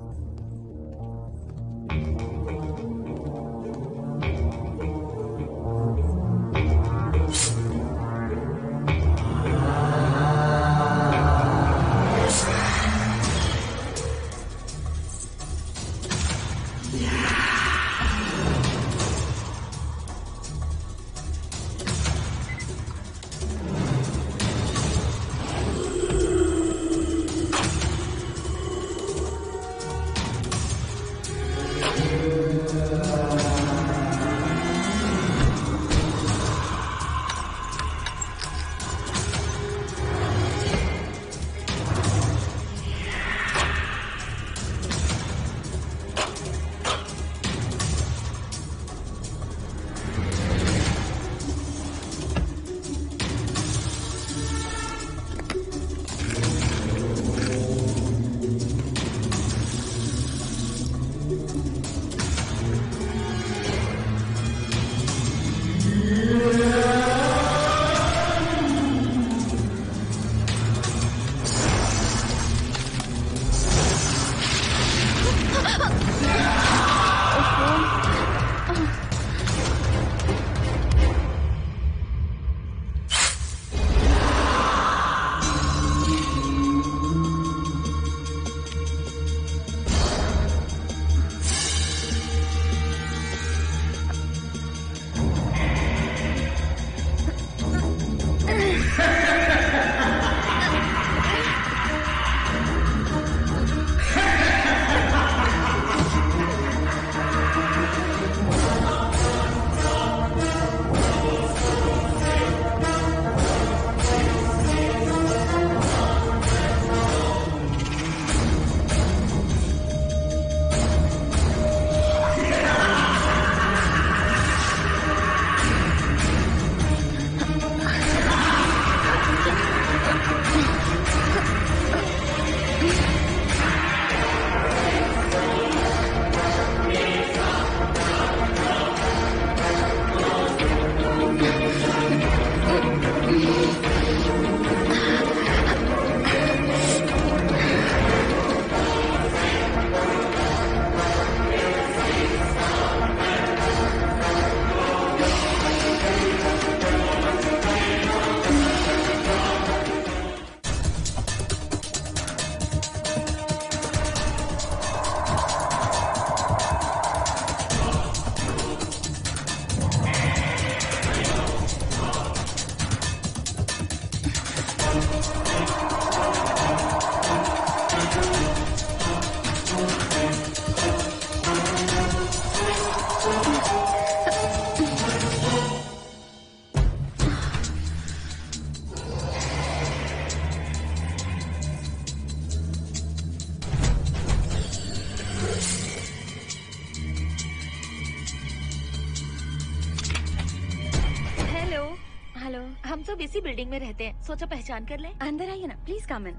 हेलो, हम सब इसी बिल्डिंग में रहते हैं, सोचा पहचान कर लें। अंदर आइए ना, प्लीज कम इन।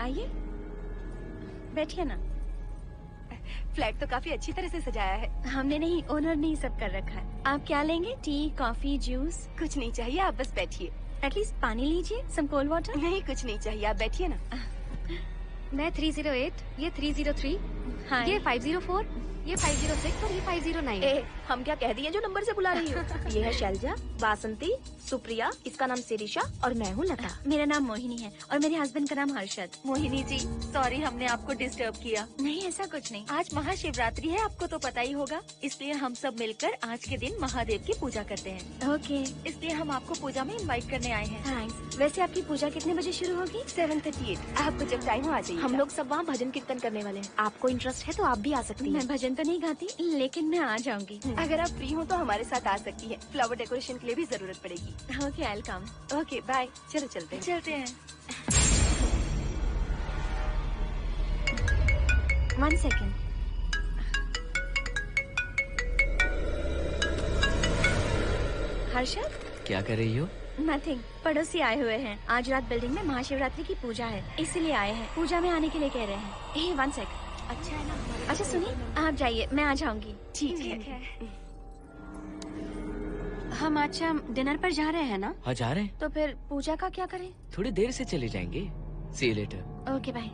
आइए, बैठिए ना। फ्लैट तो काफी अच्छी तरह से सजाया है। हमने नहीं, ओनर ने ही सब कर रखा है। आप क्या लेंगे? T, coffee, juice? कुछ नहीं चाहिए, आप बस बैठिए। एटलीस्ट पानी लीजिए, सम कोल्ड वाटर। नहीं, कुछ नहीं चाहिए, आप बैठिए ना। मैं 308, ये 303, हाँ, ये 504, ये 506 और ये 509। ए, हम क्या कह दिए जो नंबर से बुला रही हो? ये है शैलजा, बासंती, सुप्रिया, इसका नाम शिरीषा और मैं हूँ लता। मेरा नाम मोहिनी है और मेरे हस्बैंड का नाम हर्षद। मोहिनी जी, सॉरी हमने आपको डिस्टर्ब किया। नहीं, ऐसा कुछ नहीं। आज महाशिवरात्रि है, आपको तो पता ही होगा, इसलिए हम सब मिलकर आज के दिन महादेव की पूजा करते हैं। ओके, इसलिए हम आपको पूजा में इनवाइट करने आए हैं। थैंक्स। वैसे आपकी पूजा कितने बजे शुरू होगी? 7:38। आपको जब टाइम हो आ जाइए। हम लोग सब वहाँ भजन कीर्तन करने वाले हैं। आपको इंटरेस्ट है तो आप भी आ सकती मैं हैं। भजन तो नहीं गाती, लेकिन मैं आ जाऊंगी। अगर आप फ्री हो तो हमारे साथ आ सकती है। फ्लावर डेकोरेशन के लिए भी जरूरत पड़ेगी। Okay, I will come. Okay, bye. चलो चलते हैं। चलते हैं। 1 सेकेंड। हर्षद? क्या कर रही हो? नथिंग, पड़ोसी आए हुए हैं। आज रात बिल्डिंग में महाशिवरात्रि की पूजा है, इसीलिए आए हैं। पूजा में आने के लिए कह रहे हैं। 1 सेकेंड। अच्छा है ना? अच्छा सुनिए, आप जाइए, मैं आ जाऊंगी। ठीक है। हम आज शाम डिनर पर जा रहे हैं ना? हाँ जा रहे हैं, तो फिर पूजा का क्या करें? थोड़ी देर से चले जाएंगे। See you later. Okay, bye.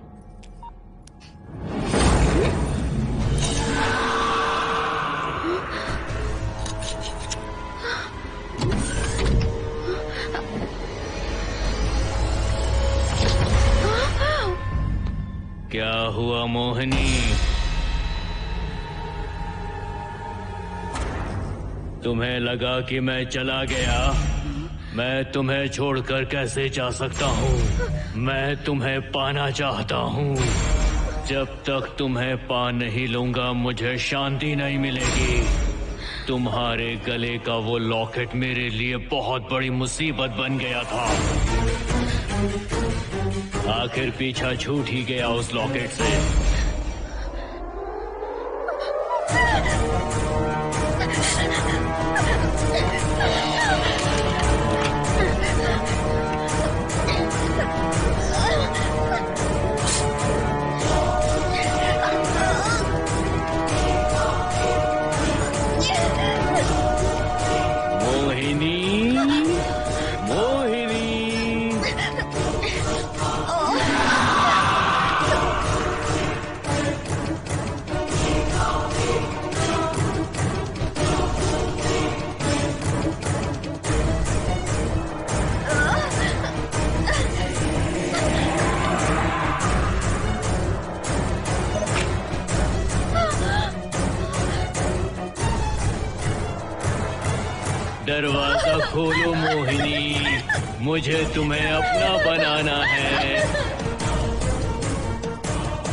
क्या हुआ मोहिनी? तुम्हें लगा कि मैं चला गया? मैं तुम्हें छोड़कर कैसे जा सकता हूँ? मैं तुम्हें पाना चाहता हूँ। जब तक तुम्हें पा नहीं लूंगा मुझे शांति नहीं मिलेगी। तुम्हारे गले का वो लॉकेट मेरे लिए बहुत बड़ी मुसीबत बन गया था। आखिर पीछा छूट ही गया उस लॉकेट से। मोहिनी, मोहिनी। दरवाजा खोलो मोहिनी, मुझे तुम्हें अपना बनाना है।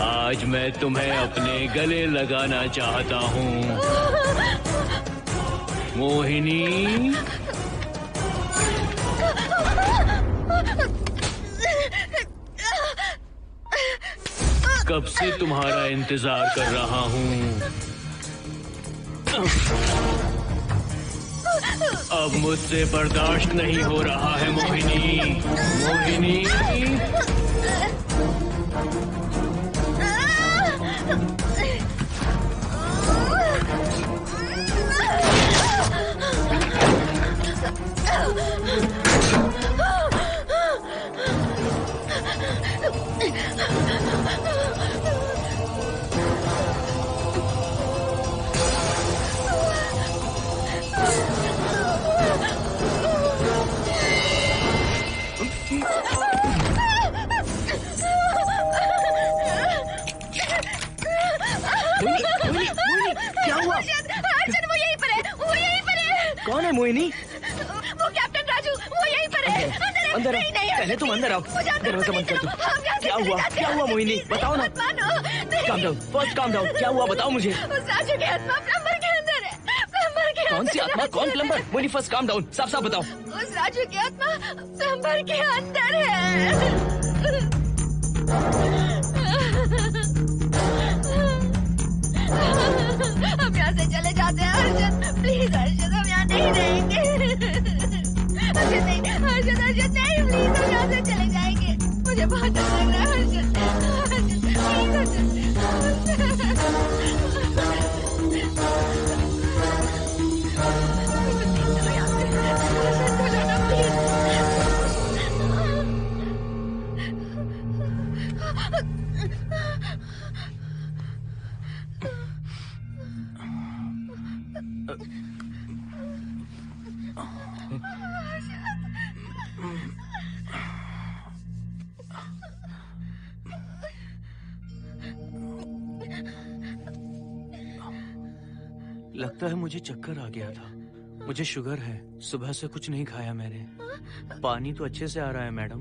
आज मैं तुम्हें अपने गले लगाना चाहता हूँ मोहिनी। कब से तुम्हारा इंतजार कर रहा हूँ। अब मुझसे बर्दाश्त नहीं हो रहा है मोहिनी, मोहिनी। मोहिनी, वो कैप्टन राजू, वो यहीं पर है। अंदर आओ। नहीं, नहीं, पहले तुम अंदर आओ। दरवाजा बंद कर दो। क्या हुआ? क्या हुआ मोहिनी? बताओ ना। Calm down, first calm down. क्या हुआ बताओ मुझे। उस राजू की आत्मा प्लम्बर के अंदर है। प्लम्बर के कौन सी आत्मा? कौन plumber? Mohini first calm down, साफ साफ बताओ। उस राजू की आत्मा प्लम्बर के अंदर है। हम यहाँ से चले जाते हैं अर्जुन, प्लीज अर्जुन, हम यहाँ नहीं रहेंगे। अर्जुन नहीं, अर्जुन अर्जुन नहीं, प्लीज हम यहाँ से चले जाएंगे। मुझे बहुत डर लग रहा है अर्जुन, अर्जुन प्लीज अर्जुन। चलो यहाँ से, चलो ना प्लीज। लगता है मुझे चक्कर आ गया था। मुझे शुगर है, सुबह से कुछ नहीं खाया मैंने। पानी तो अच्छे से आ रहा है मैडम।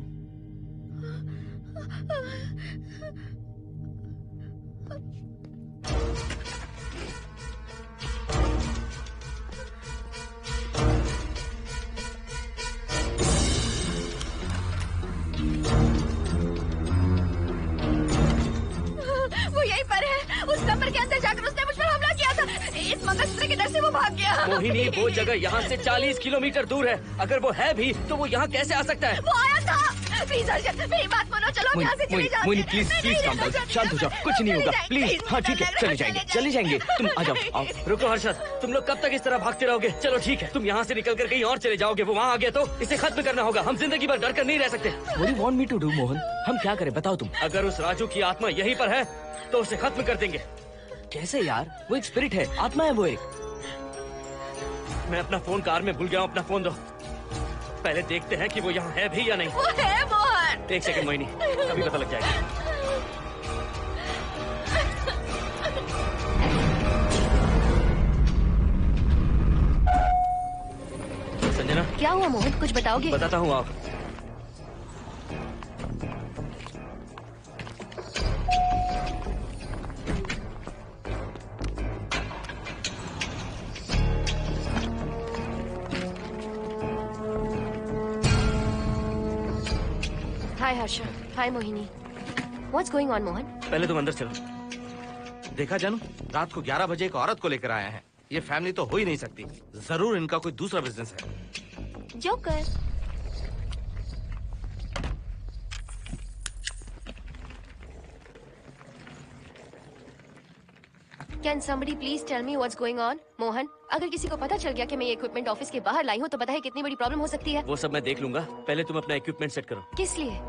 वो यहीं पर है। उस कमरे के अंदर जाकर उसने मुझ पर हमला किया था। इस मंगलसूत्र के डर से वो भाग गया। मोहिनी, वो जगह यहाँ से 40 किलोमीटर दूर है। अगर वो है भी तो वो यहाँ कैसे आ सकता है? वो आया था। प्लीज अर्जुन, मेरी बात मानो, चलो हम यहाँ से चले जाते मोहिनी हैं। प्लीज नहीं, प्लीज नहीं, काम डाउन, नहीं, शांत हो जाओ, कुछ नहीं होगा प्लीज। हाँ ठीक है, चले जाएंगे, चले जाएंगे। तुम आ जाओ, आओ। रुको हर्षद, तुम लोग कब तक इस तरह भागते रहोगे? चलो ठीक है, तुम यहाँ से निकल कर कहीं और चले जाओगे। वो वहाँ आ गया तो इसे खत्म करना होगा। हम जिंदगी भर डर कर नहीं रह सकते। What do you want me to do, Mohan? हम क्या करें बताओ तुम। अगर उस राजू की आत्मा यहीं पर है तो उसे खत्म कर देंगे। कैसे यार? वो एक स्पिरिट है, आत्मा है वो एक। मैं अपना फोन कार में भूल गया हूँ, अपना फोन दो। पहले देखते हैं कि वो यहाँ है भी या नहीं। वो है मोहन। एक सेकंड मोहिनी, अभी पता लग जाएगा। संजना, क्या हुआ मोहन, कुछ बताओगे? बताता हूँ आप। हाय हर्षा, हाय Mohini. What's going on Mohan? पहले तुम अंदर चलो। देखा जानू, रात को 11 बजे एक औरत को लेकर आया है। ये फैमिली तो हो ही नहीं सकती। जरूर इनका कोई दूसरा बिजनेस है। Joker. Can somebody please tell me what's going on? Mohan, अगर किसी को पता चल गया कि मैं ये इक्विपमेंट ऑफिस के बाहर लाई हूँ तो पता है कितनी बड़ी प्रॉब्लम हो सकती है। वो सब मैं देख लूंगा, पहले तुम अपना इक्विपमेंट सेट करो। किस लिए?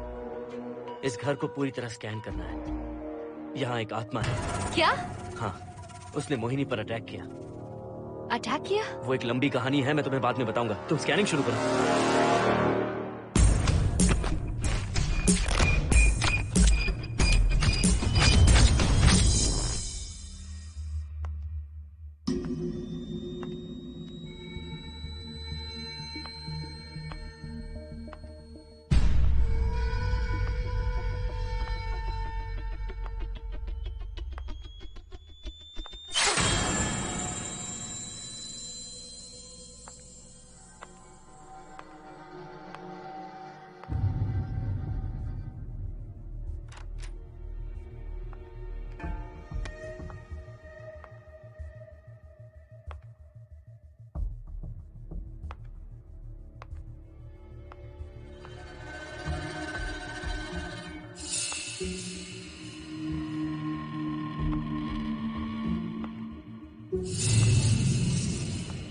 इस घर को पूरी तरह स्कैन करना है। यहाँ एक आत्मा है। क्या? हाँ, उसने मोहिनी पर अटैक किया। अटैक किया? वो एक लंबी कहानी है, मैं तुम्हें बाद में बताऊंगा। तुम स्कैनिंग शुरू करो।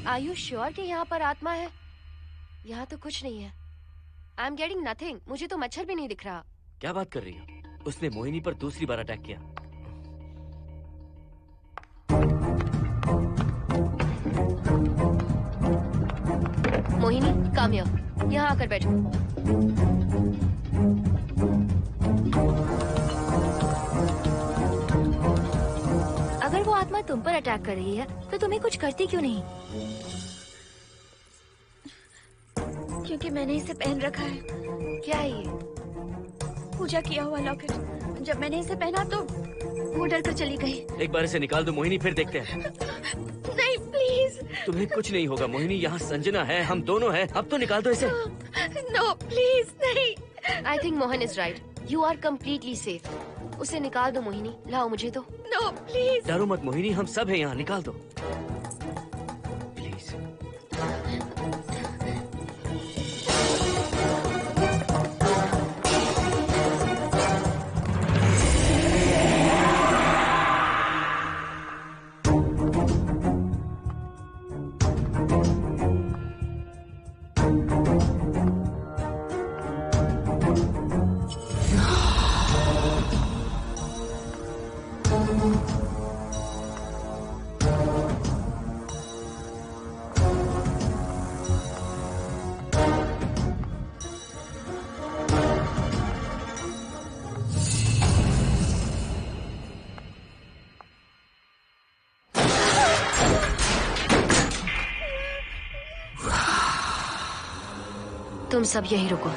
Are you sure कि यहाँ पर आत्मा है? यहाँ तो कुछ नहीं है। I am getting nothing. मुझे तो मच्छर भी नहीं दिख रहा। क्या बात कर रही हो? उसने मोहिनी पर दूसरी बार अटैक किया। Mohini, come here. यहाँ आकर बैठो। अगर वो आत्मा तुम पर अटैक कर रही है तो तुम्हें कुछ करती क्यों नहीं? क्योंकि मैंने इसे पहन रखा है। क्या है ये? पूजा किया हुआ लॉकेट। जब मैंने इसे पहना तो वो डर कर चली गई। एक बार इसे निकाल दो मोहिनी, फिर देखते हैं। नहीं प्लीज। तुम्हें कुछ नहीं होगा मोहिनी, यहाँ संजना है, हम दोनों हैं। अब तो निकाल दो इसे। नो प्लीज नहीं। I think Mohan is right. You are completely safe. उसे निकाल दो मोहिनी, लाओ मुझे तो। No please. डरो मत मोहिनी, हम सब हैं यहाँ, निकाल दो प्लीज। तुम सब यही रुको।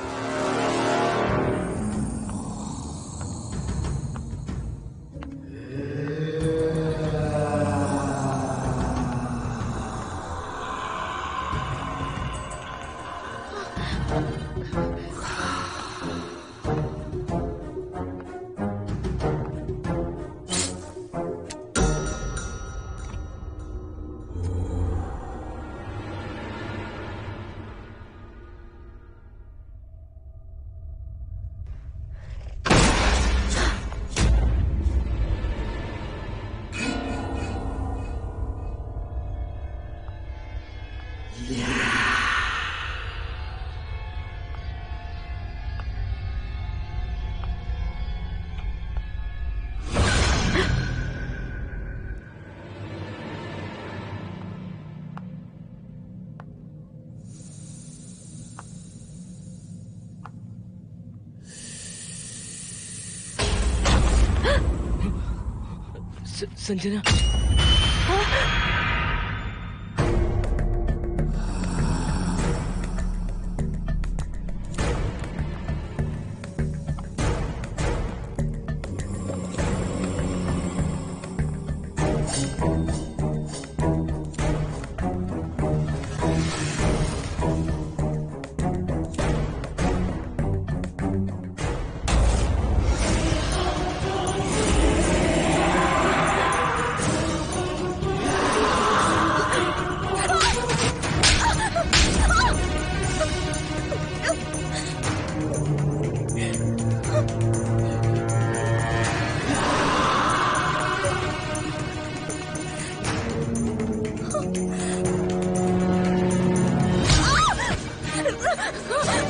संजना।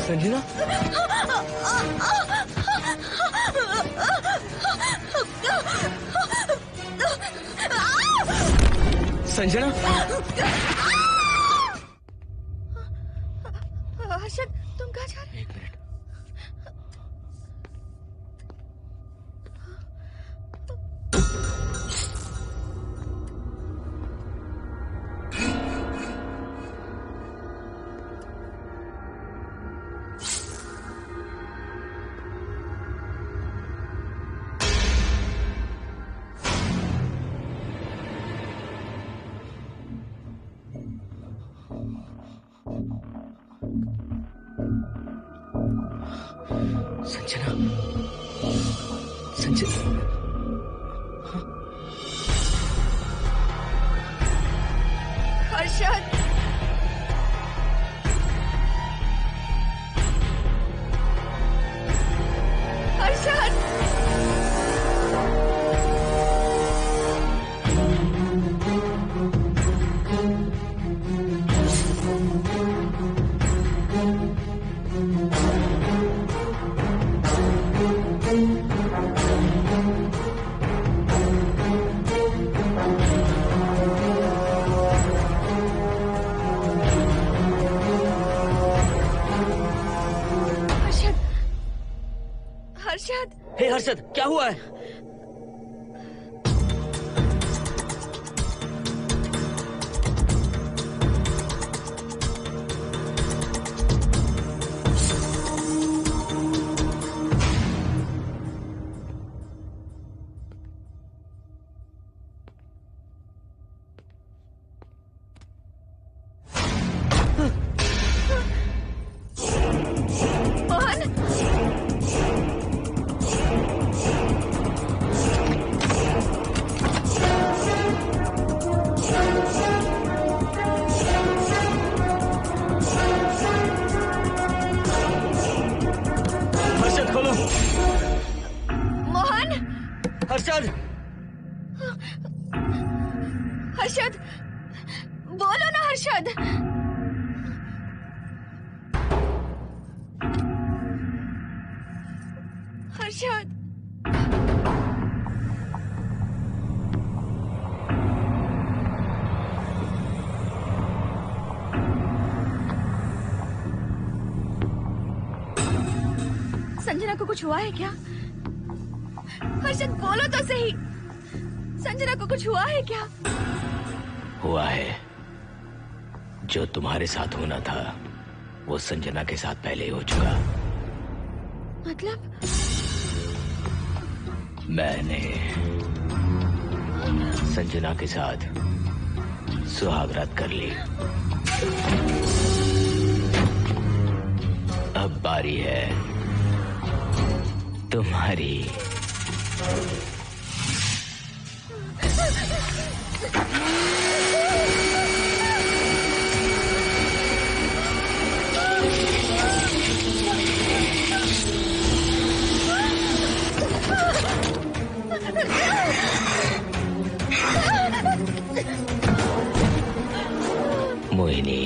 संजना। संजना। हर्षद, तुम कहाँ जा रहे हो? एक मिनट। संजना। संजना। हर्षद। हर्षद। हर्षद। हे हर्षद, क्या हुआ है? हर्षद! हर्षद, बोलो ना हर्षद। हर्षद, संजना को कुछ हुआ है क्या? हर्षद बोलो तो सही, संजना को कुछ हुआ है क्या? हुआ है। जो तुम्हारे साथ होना था वो संजना के साथ पहले ही हो चुका। मतलब? मैंने संजना के साथ सुहागरात कर ली। अब बारी है तुम्हारी। मोहिनी,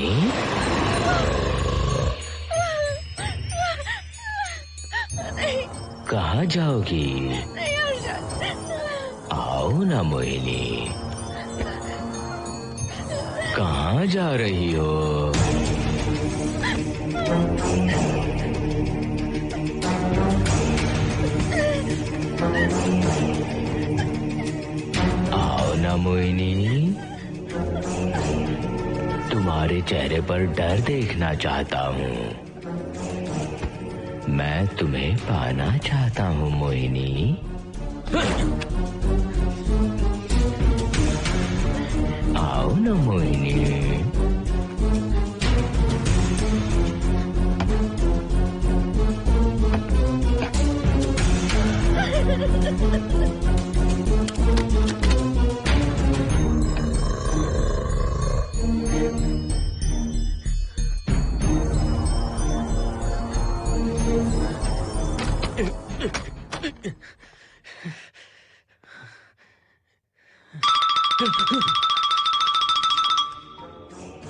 कहाँ जाओगी? आओ ना मोहिनी, कहाँ जा रही हो? आओ ना मोहिनी, तुम्हारे चेहरे पर डर देखना चाहता हूँ। मैं तुम्हें पाना चाहता हूँ मोहिनी। आओ ना मोहिनी।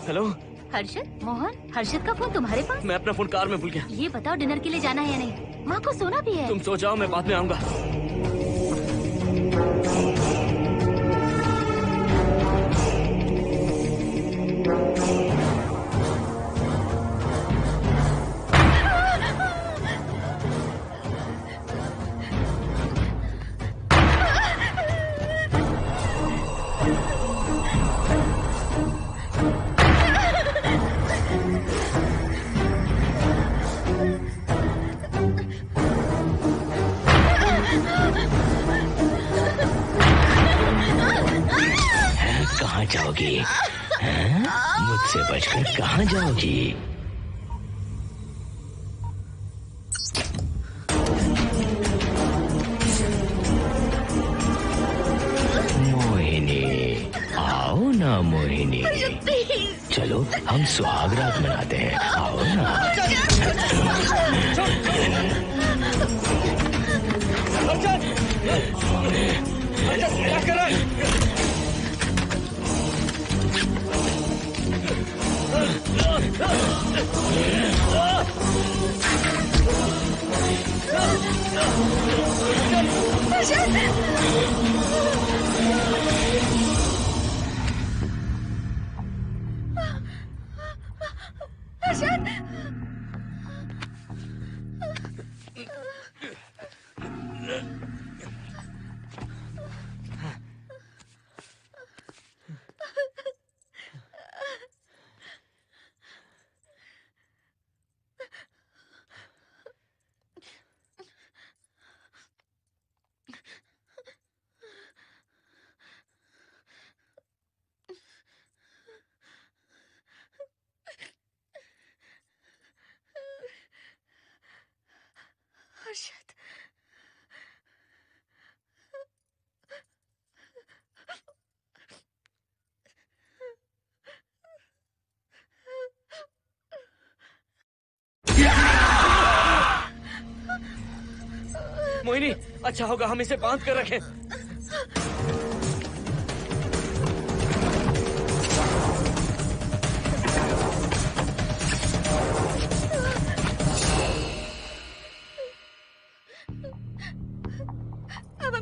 हेलो हर्षद, मोहन, हर्षद का फोन तुम्हारे पास? मैं अपना फोन कार में भूल गया। ये बताओ डिनर के लिए जाना है या नहीं? माँ को सोना भी है। तुम सो जाओ, मैं बाद में आऊंगा। कहाँ जाओगी? हैं? मुझसे बचकर कहाँ जाओगी? मोहिनी, आओ ना मोहिनी। चलो हम सुहागरात मनाते हैं, आओ ना। क्या कर रहा है? हर्षद, मोहिनी, अच्छा होगा हम इसे बांध कर रखें।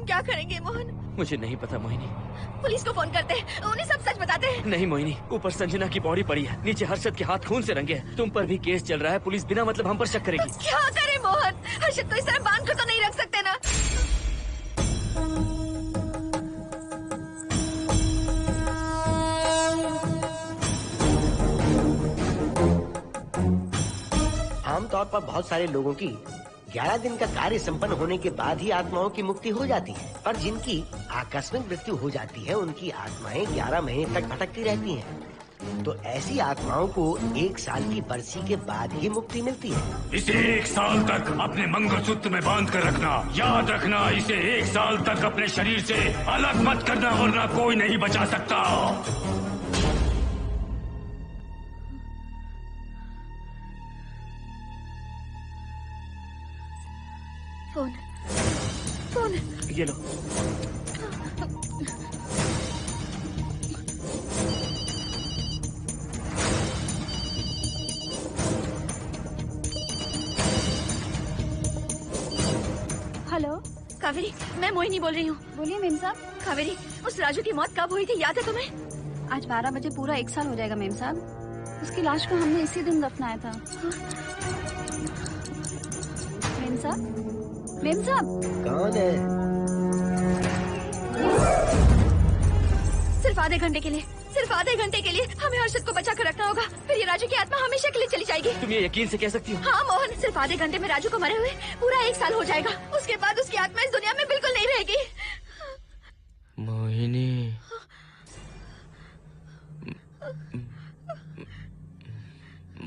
हम क्या करेंगे मोहन? मुझे नहीं पता मोहिनी। पुलिस को फोन करते हैं, उन्हें सब सच बताते हैं। नहीं मोहिनी, ऊपर संजना की बॉडी पड़ी है, नीचे हर्षद के हाथ खून से रंगे हैं। तुम पर भी केस चल रहा है, पुलिस बिना मतलब हम पर शक करेगी। तो क्या करे मोहन? हर्षद को इस तरह बांध कर तो नहीं रख सकते ना। आमतौर पर बहुत सारे लोगों की 11 दिन का कार्य संपन्न होने के बाद ही आत्माओं की मुक्ति हो जाती है, पर जिनकी आकस्मिक मृत्यु हो जाती है उनकी आत्माएं 11 महीने तक भटकती रहती हैं। तो ऐसी आत्माओं को 1 साल की बरसी के बाद ही मुक्ति मिलती है। इसे 1 साल तक अपने मंगलसूत्र में बांध कर रखना। याद रखना, इसे 1 साल तक अपने शरीर से अलग मत करना, वरना कोई नहीं बचा सकता। फोन फोन ये लो। हेलो कावेरी, मैं मोहिनी बोल रही हूँ। बोलिए मेम साहब। कावेरी, उस राजू की मौत कब हुई थी, याद है तुम्हें? आज 12 बजे पूरा 1 साल हो जाएगा मेम साहब। उसकी लाश को हमने इसी दिन दफनाया था। मेम साहब, मेम साहब। कौन है? सिर्फ आधे घंटे के लिए, सिर्फ आधे घंटे के लिए हमें हर्षद को बचा कर रखना होगा, फिर ये राजू की आत्मा हमेशा के लिए चली जाएगी। तुम ये यकीन से कह सकती हो? हाँ मोहन, सिर्फ आधे घंटे में राजू को मरे हुए पूरा 1 साल हो जाएगा। उसके बाद उसकी आत्मा इस दुनिया में बिल्कुल नहीं रहेगी। मोहिनी,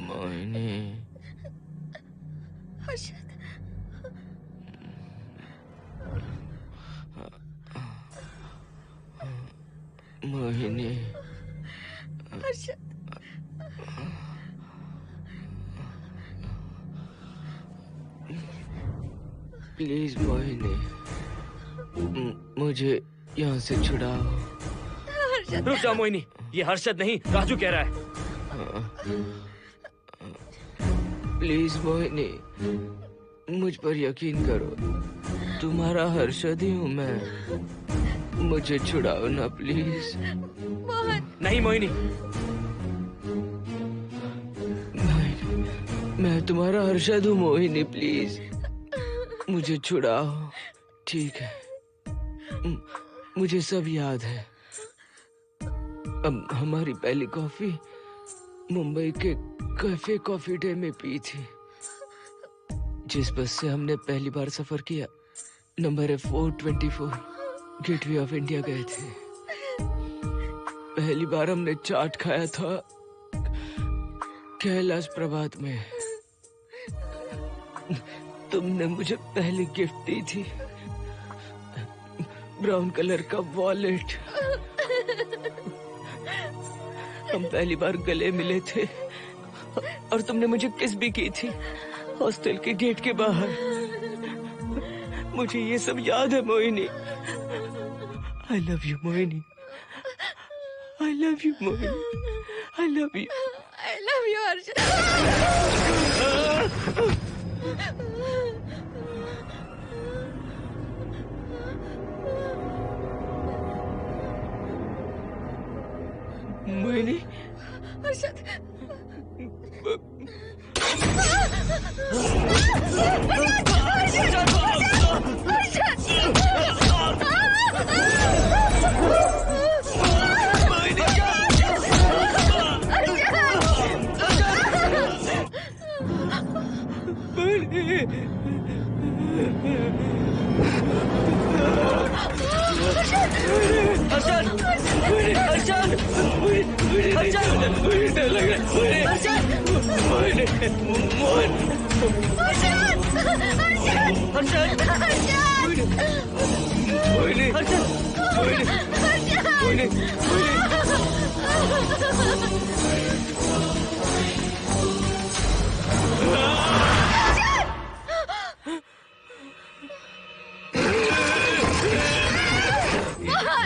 मोहिनी, हर्षद, मोहिनी, हर्षद, प्लीज मोहिनी, मुझे यहाँ से छुड़ाओ। हर्षद। रुक जाओ मोहिनी, ये हर्षद नहीं राजू कह रहा है। प्लीज मोहिनी, मुझ पर यकीन करो, तुम्हारा हर्षद ही हूँ मैं। मुझे छुड़ाओ ना प्लीज। मोहन। नहीं मोहिनी, मैं तुम्हारा हर्षद हूँ मोहिनी, प्लीज मुझे छुड़ाओ। ठीक है, मुझे सब याद है। अब हमारी पहली कॉफी मुंबई के कैफे कॉफी डे में पी थी। जिस बस से हमने पहली बार सफर किया, नंबर है 424, गेटवे ऑफ इंडिया गए थे। पहली बार हमने चाट खाया था कैलाश प्रभात में। तुमने मुझे पहली गिफ्ट दी थी, ब्राउन कलर का वॉलेट। हम पहली बार गले मिले थे और तुमने मुझे किस भी की थी हॉस्टल के गेट के बाहर। मुझे ये सब याद है Mohini. I love you Mohini, I love you Mohini, I love you, I love you Harshad. Mohini, Harshad,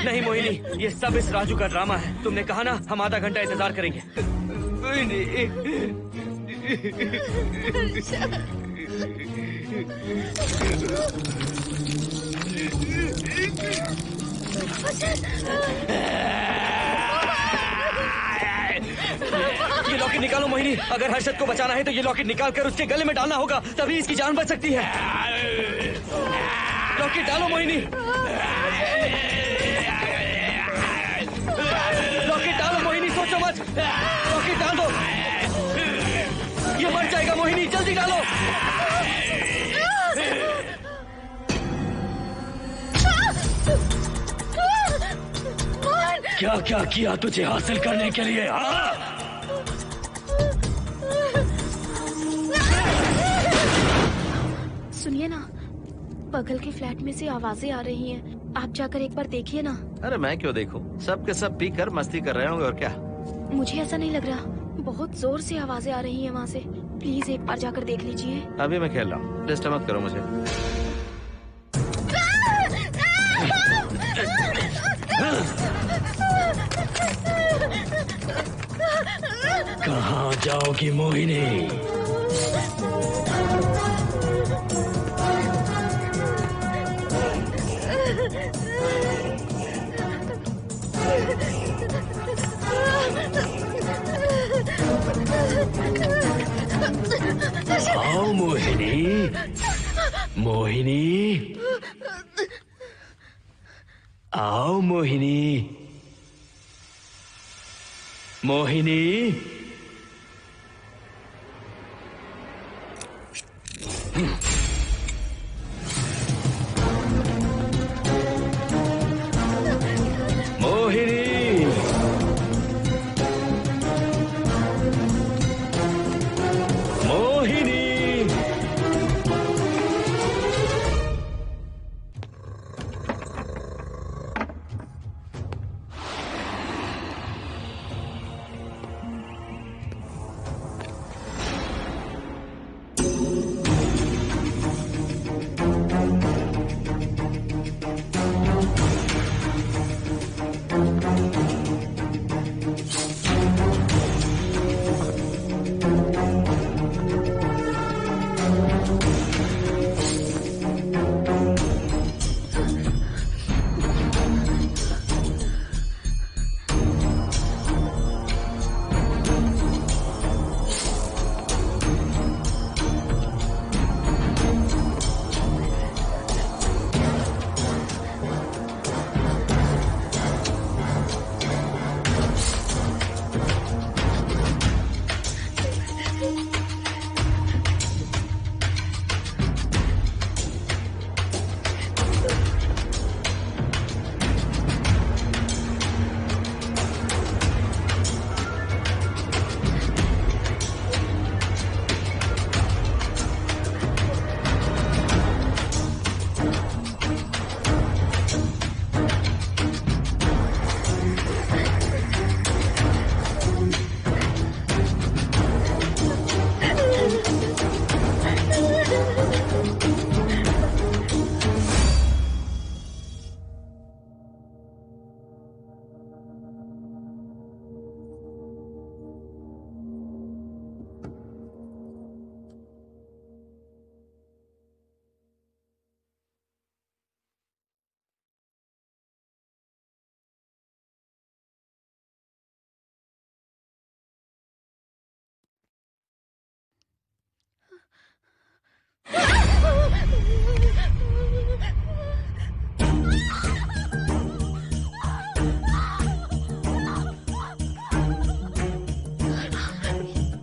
नहीं मोहिनी, ये सब इस राजू का ड्रामा है। तुमने कहा ना हम आधा घंटा इंतजार करेंगे। ये लॉकेट निकालो मोहिनी। अगर हर्षद को बचाना है तो ये लॉकेट निकाल कर उसके गले में डालना होगा, तभी इसकी जान बच सकती है। लॉकेट डालो मोहिनी। लॉकेट डालो मोहिनी, सोचो मत। लॉकेट डाल दो। ये मर जाएगा मोहिनी, जल्दी डालो। क्या क्या किया तुझे हासिल करने के लिए? हाँ? सुनिए ना, बगल के फ्लैट में से आवाजें आ रही हैं। आप जाकर एक बार देखिए ना। अरे मैं क्यों देखूं? सब के सब पी कर मस्ती कर रहे होंगे और क्या। मुझे ऐसा नहीं लग रहा, बहुत जोर से आवाजें आ रही हैं वहाँ से। प्लीज एक बार जाकर देख लीजिए। अभी मैं खेल रहा हूँ, डिस्टर्ब मत करो मुझे। कहाँ जाओगी मोहिनी? आओ मोहिनी, मोहिनी, आओ मोहिनी, मोहिनी।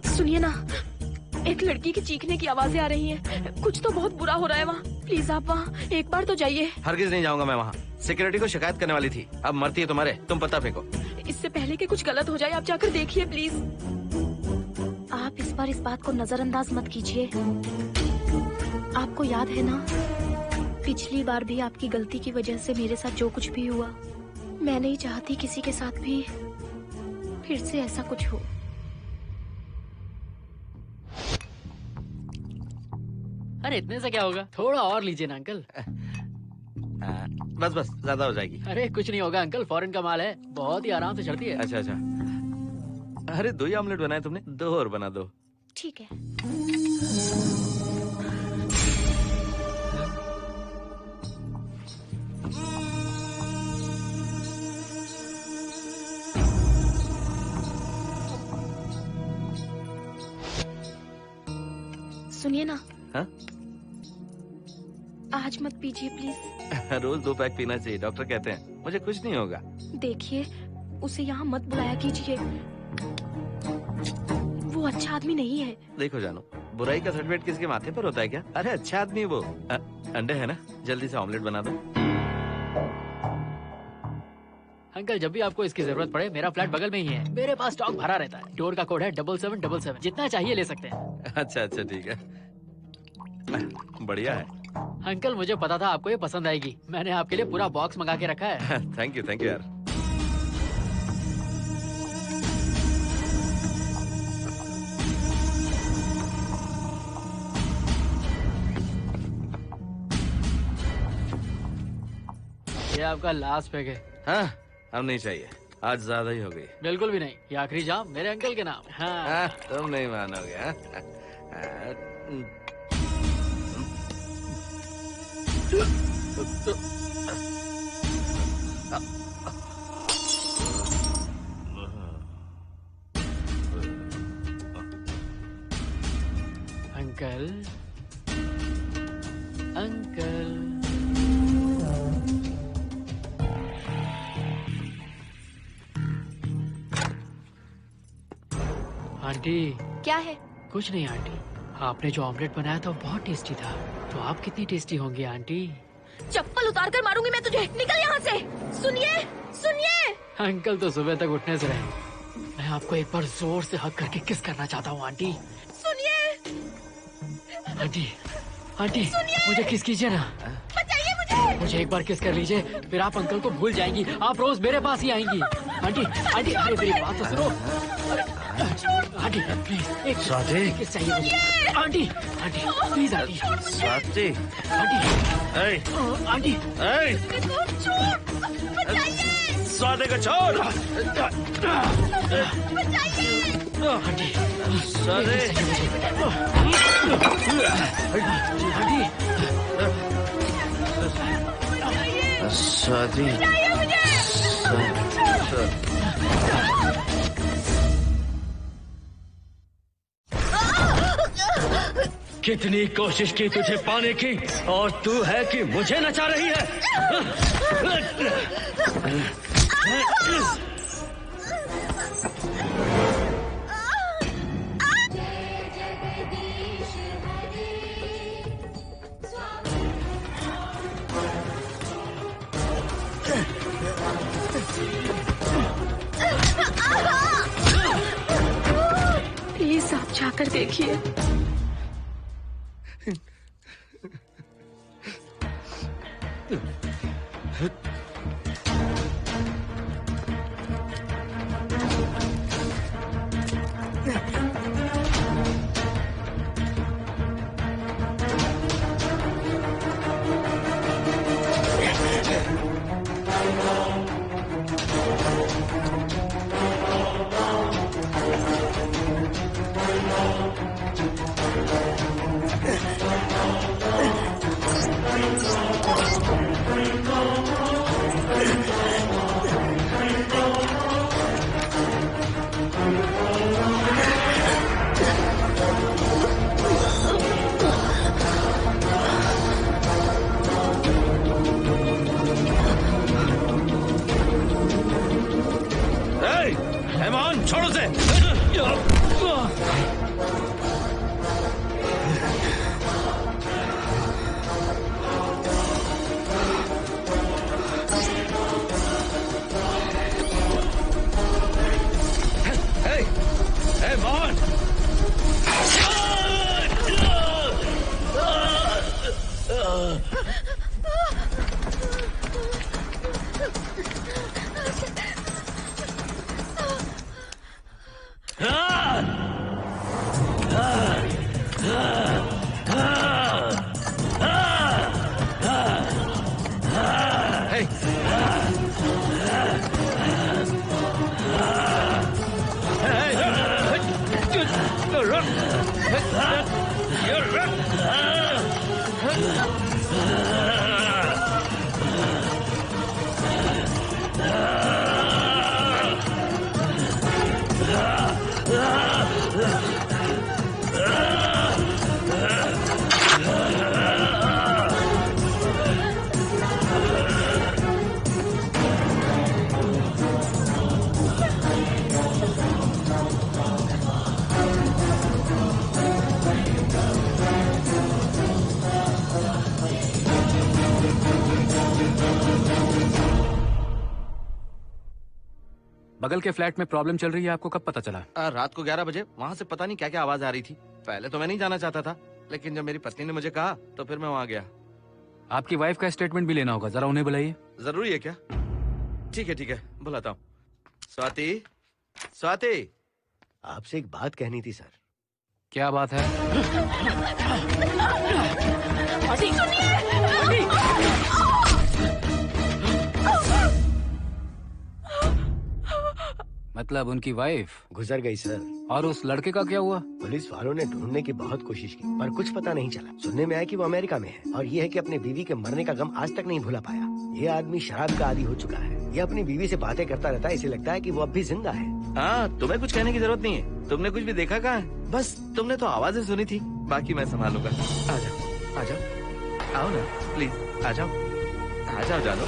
सुनिए ना, एक लड़की की चीखने की आवाजें आ रही हैं। कुछ तो बहुत बुरा हो रहा है वहाँ। प्लीज आप वहाँ एक बार तो जाइए। हरगिज नहीं जाऊंगा मैं वहाँ। सिक्योरिटी को शिकायत करने वाली थी, अब मरती है तुम्हारे, तुम पता फेंको। इससे पहले कि कुछ गलत हो जाए आप जाकर देखिए प्लीज। आप इस बार इस बात को नजरअंदाज मत कीजिए। आपको याद है ना, पिछली बार भी आपकी गलती की वजह से मेरे साथ जो कुछ भी हुआ, मैं नहीं चाहती किसी के साथ भी फिर से ऐसा कुछ हो। अरे इतने से क्या होगा, थोड़ा और लीजिए ना अंकल। बस बस, ज्यादा हो जाएगी। अरे कुछ नहीं होगा अंकल, फॉरेन का माल है, बहुत ही आराम से चढ़ती है। अच्छा अच्छा। अरे 2 ही ऑमलेट बनाए तुमने, 2 और बना दो। ठीक है। सुनिए ना, हाँ? आज मत पीजिए प्लीज। रोज 2 पैक पीना चाहिए, डॉक्टर कहते हैं। मुझे कुछ नहीं होगा। देखिए, उसे यहाँ मत बुलाया कीजिए, वो अच्छा आदमी नहीं है। देखो जानू, बुराई का सर्टिफिकेट किसी के माथे पर होता है क्या? अरे अच्छा आदमी है वो। अंडे है ना, जल्दी से ऑमलेट बना दो। अंकल, जब भी आपको इसकी जरूरत पड़े, मेरा फ्लैट बगल में ही है। मेरे पास स्टॉक भरा रहता है। डोर का कोड है 7777। जितना चाहिए ले सकते हैं। अच्छा अच्छा ठीक है, बढ़िया है। अंकल, मुझे पता था आपको ये पसंद आएगी। मैंने आपके लिए पूरा बॉक्स मंगा के रखा है। थैंक यू यार। ये आपका लास्ट पैक है। हाँ, अब नहीं चाहिए, आज ज्यादा ही हो गई। बिल्कुल भी नहीं, ये आखिरी जाम मेरे अंकल के नाम। हाँ। तुम नहीं मानोगे। Uncle, uncle, aunty. क्या है? कुछ नहीं आंटी, आपने जो ऑमलेट बनाया था वो बहुत टेस्टी था। तो आप कितनी टेस्टी होंगी आंटी? चप्पल उतार कर मारूंगी मैं तुझे। निकल यहाँ से। सुनिए, सुनिए। अंकल तो सुबह तक उठने से रहे। मैं आपको एक बार जोर से हक करके किस करना चाहता हूँ आंटी। सुनिए। आंटी, आंटी, मुझे किस कीजिए ना। बचाइए मुझे। मुझे एक बार किस कर लीजिए, फिर आप अंकल को भूल जाएंगी। आप रोज मेरे पास ही आएंगी। आंटी, आंटी, अरे मेरी बात तो सुनो। आंटी प्लीज, एक किस चाहिए मुझे। Aunty, aunty please aunty. Swati, aunty, aunty, Swati को छोड़। आंटी, स्वाति, कितनी कोशिश की तुझे पाने की, और तू है कि मुझे नचा रही है। प्लीज आप जाकर देखिए। छोड़ो से। मोहन, बगल के फ्लैट में प्रॉब्लम चल रही है, आपको कब पता चला? रात को 11 बजे वहाँ से पता नहीं क्या क्या आवाज आ रही थी। पहले तो मैं नहीं जाना चाहता था, लेकिन जब मेरी पत्नी ने मुझे कहा तो फिर मैं वहाँ गया। आपकी वाइफ का स्टेटमेंट भी लेना होगा, जरा उन्हें बुलाइए। जरूरी है क्या? ठीक है, बुलाता हूँ। स्वाति, स्वाति, आपसे एक बात कहनी थी सर। क्या बात है? मतलब उनकी वाइफ गुजर गई सर। और उस लड़के का क्या हुआ? पुलिस वालों ने ढूंढने की बहुत कोशिश की पर कुछ पता नहीं चला। सुनने में आया कि वो अमेरिका में है और ये है कि अपनी बीवी के मरने का गम आज तक नहीं भुला पाया। ये आदमी शराब का आदी हो चुका है। ये अपनी बीवी से बातें करता रहता है, इसे लगता है कि वो अब भी जिंदा है। हाँ, तुम्हें कुछ कहने की जरूरत नहीं है। तुमने कुछ भी देखा कहाँ है? बस तुमने तो आवाजें सुनी थी, बाकी मैं संभालूंगा। आ जाओ, आओ ना प्लीज, आ जाओ जानो।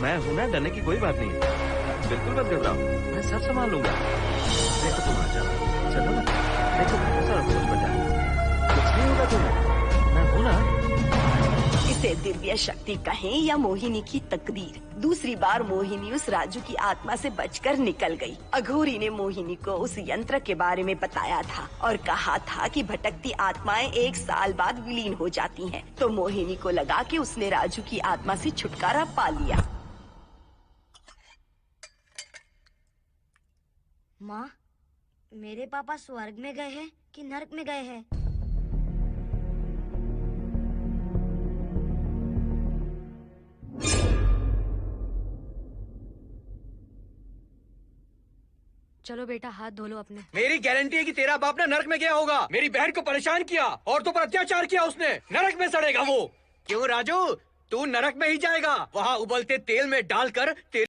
मैं हूँ ना, डरने की कोई बात नहीं है। बिल्कुल मत घबराओ, मैं सब संभाल लूंगा। देखो तुम आ जाओ, चलो ना। देखो सारा कुछ बचा, कुछ नहीं होगा तुम्हें, मैं हूँ ना। इसे दिव्य शक्ति कहें या मोहिनी की तकदीर, दूसरी बार मोहिनी उस राजू की आत्मा से बचकर निकल गई। अघोरी ने मोहिनी को उस यंत्र के बारे में बताया था और कहा था कि भटकती आत्माएं 1 साल बाद विलीन हो जाती हैं। तो मोहिनी को लगा कि उसने राजू की आत्मा से छुटकारा पा लिया। माँ, मेरे पापा स्वर्ग में गए हैं कि नरक में गए हैं? चलो बेटा, हाथ धो लो अपने। मेरी गारंटी है कि तेरा बाप ना नरक में गया होगा। मेरी बहन को परेशान किया, औरतों पर अत्याचार किया उसने। नरक में सड़ेगा वो। क्यों राजू, तू नरक में ही जाएगा। वहाँ उबलते तेल में डालकर तेल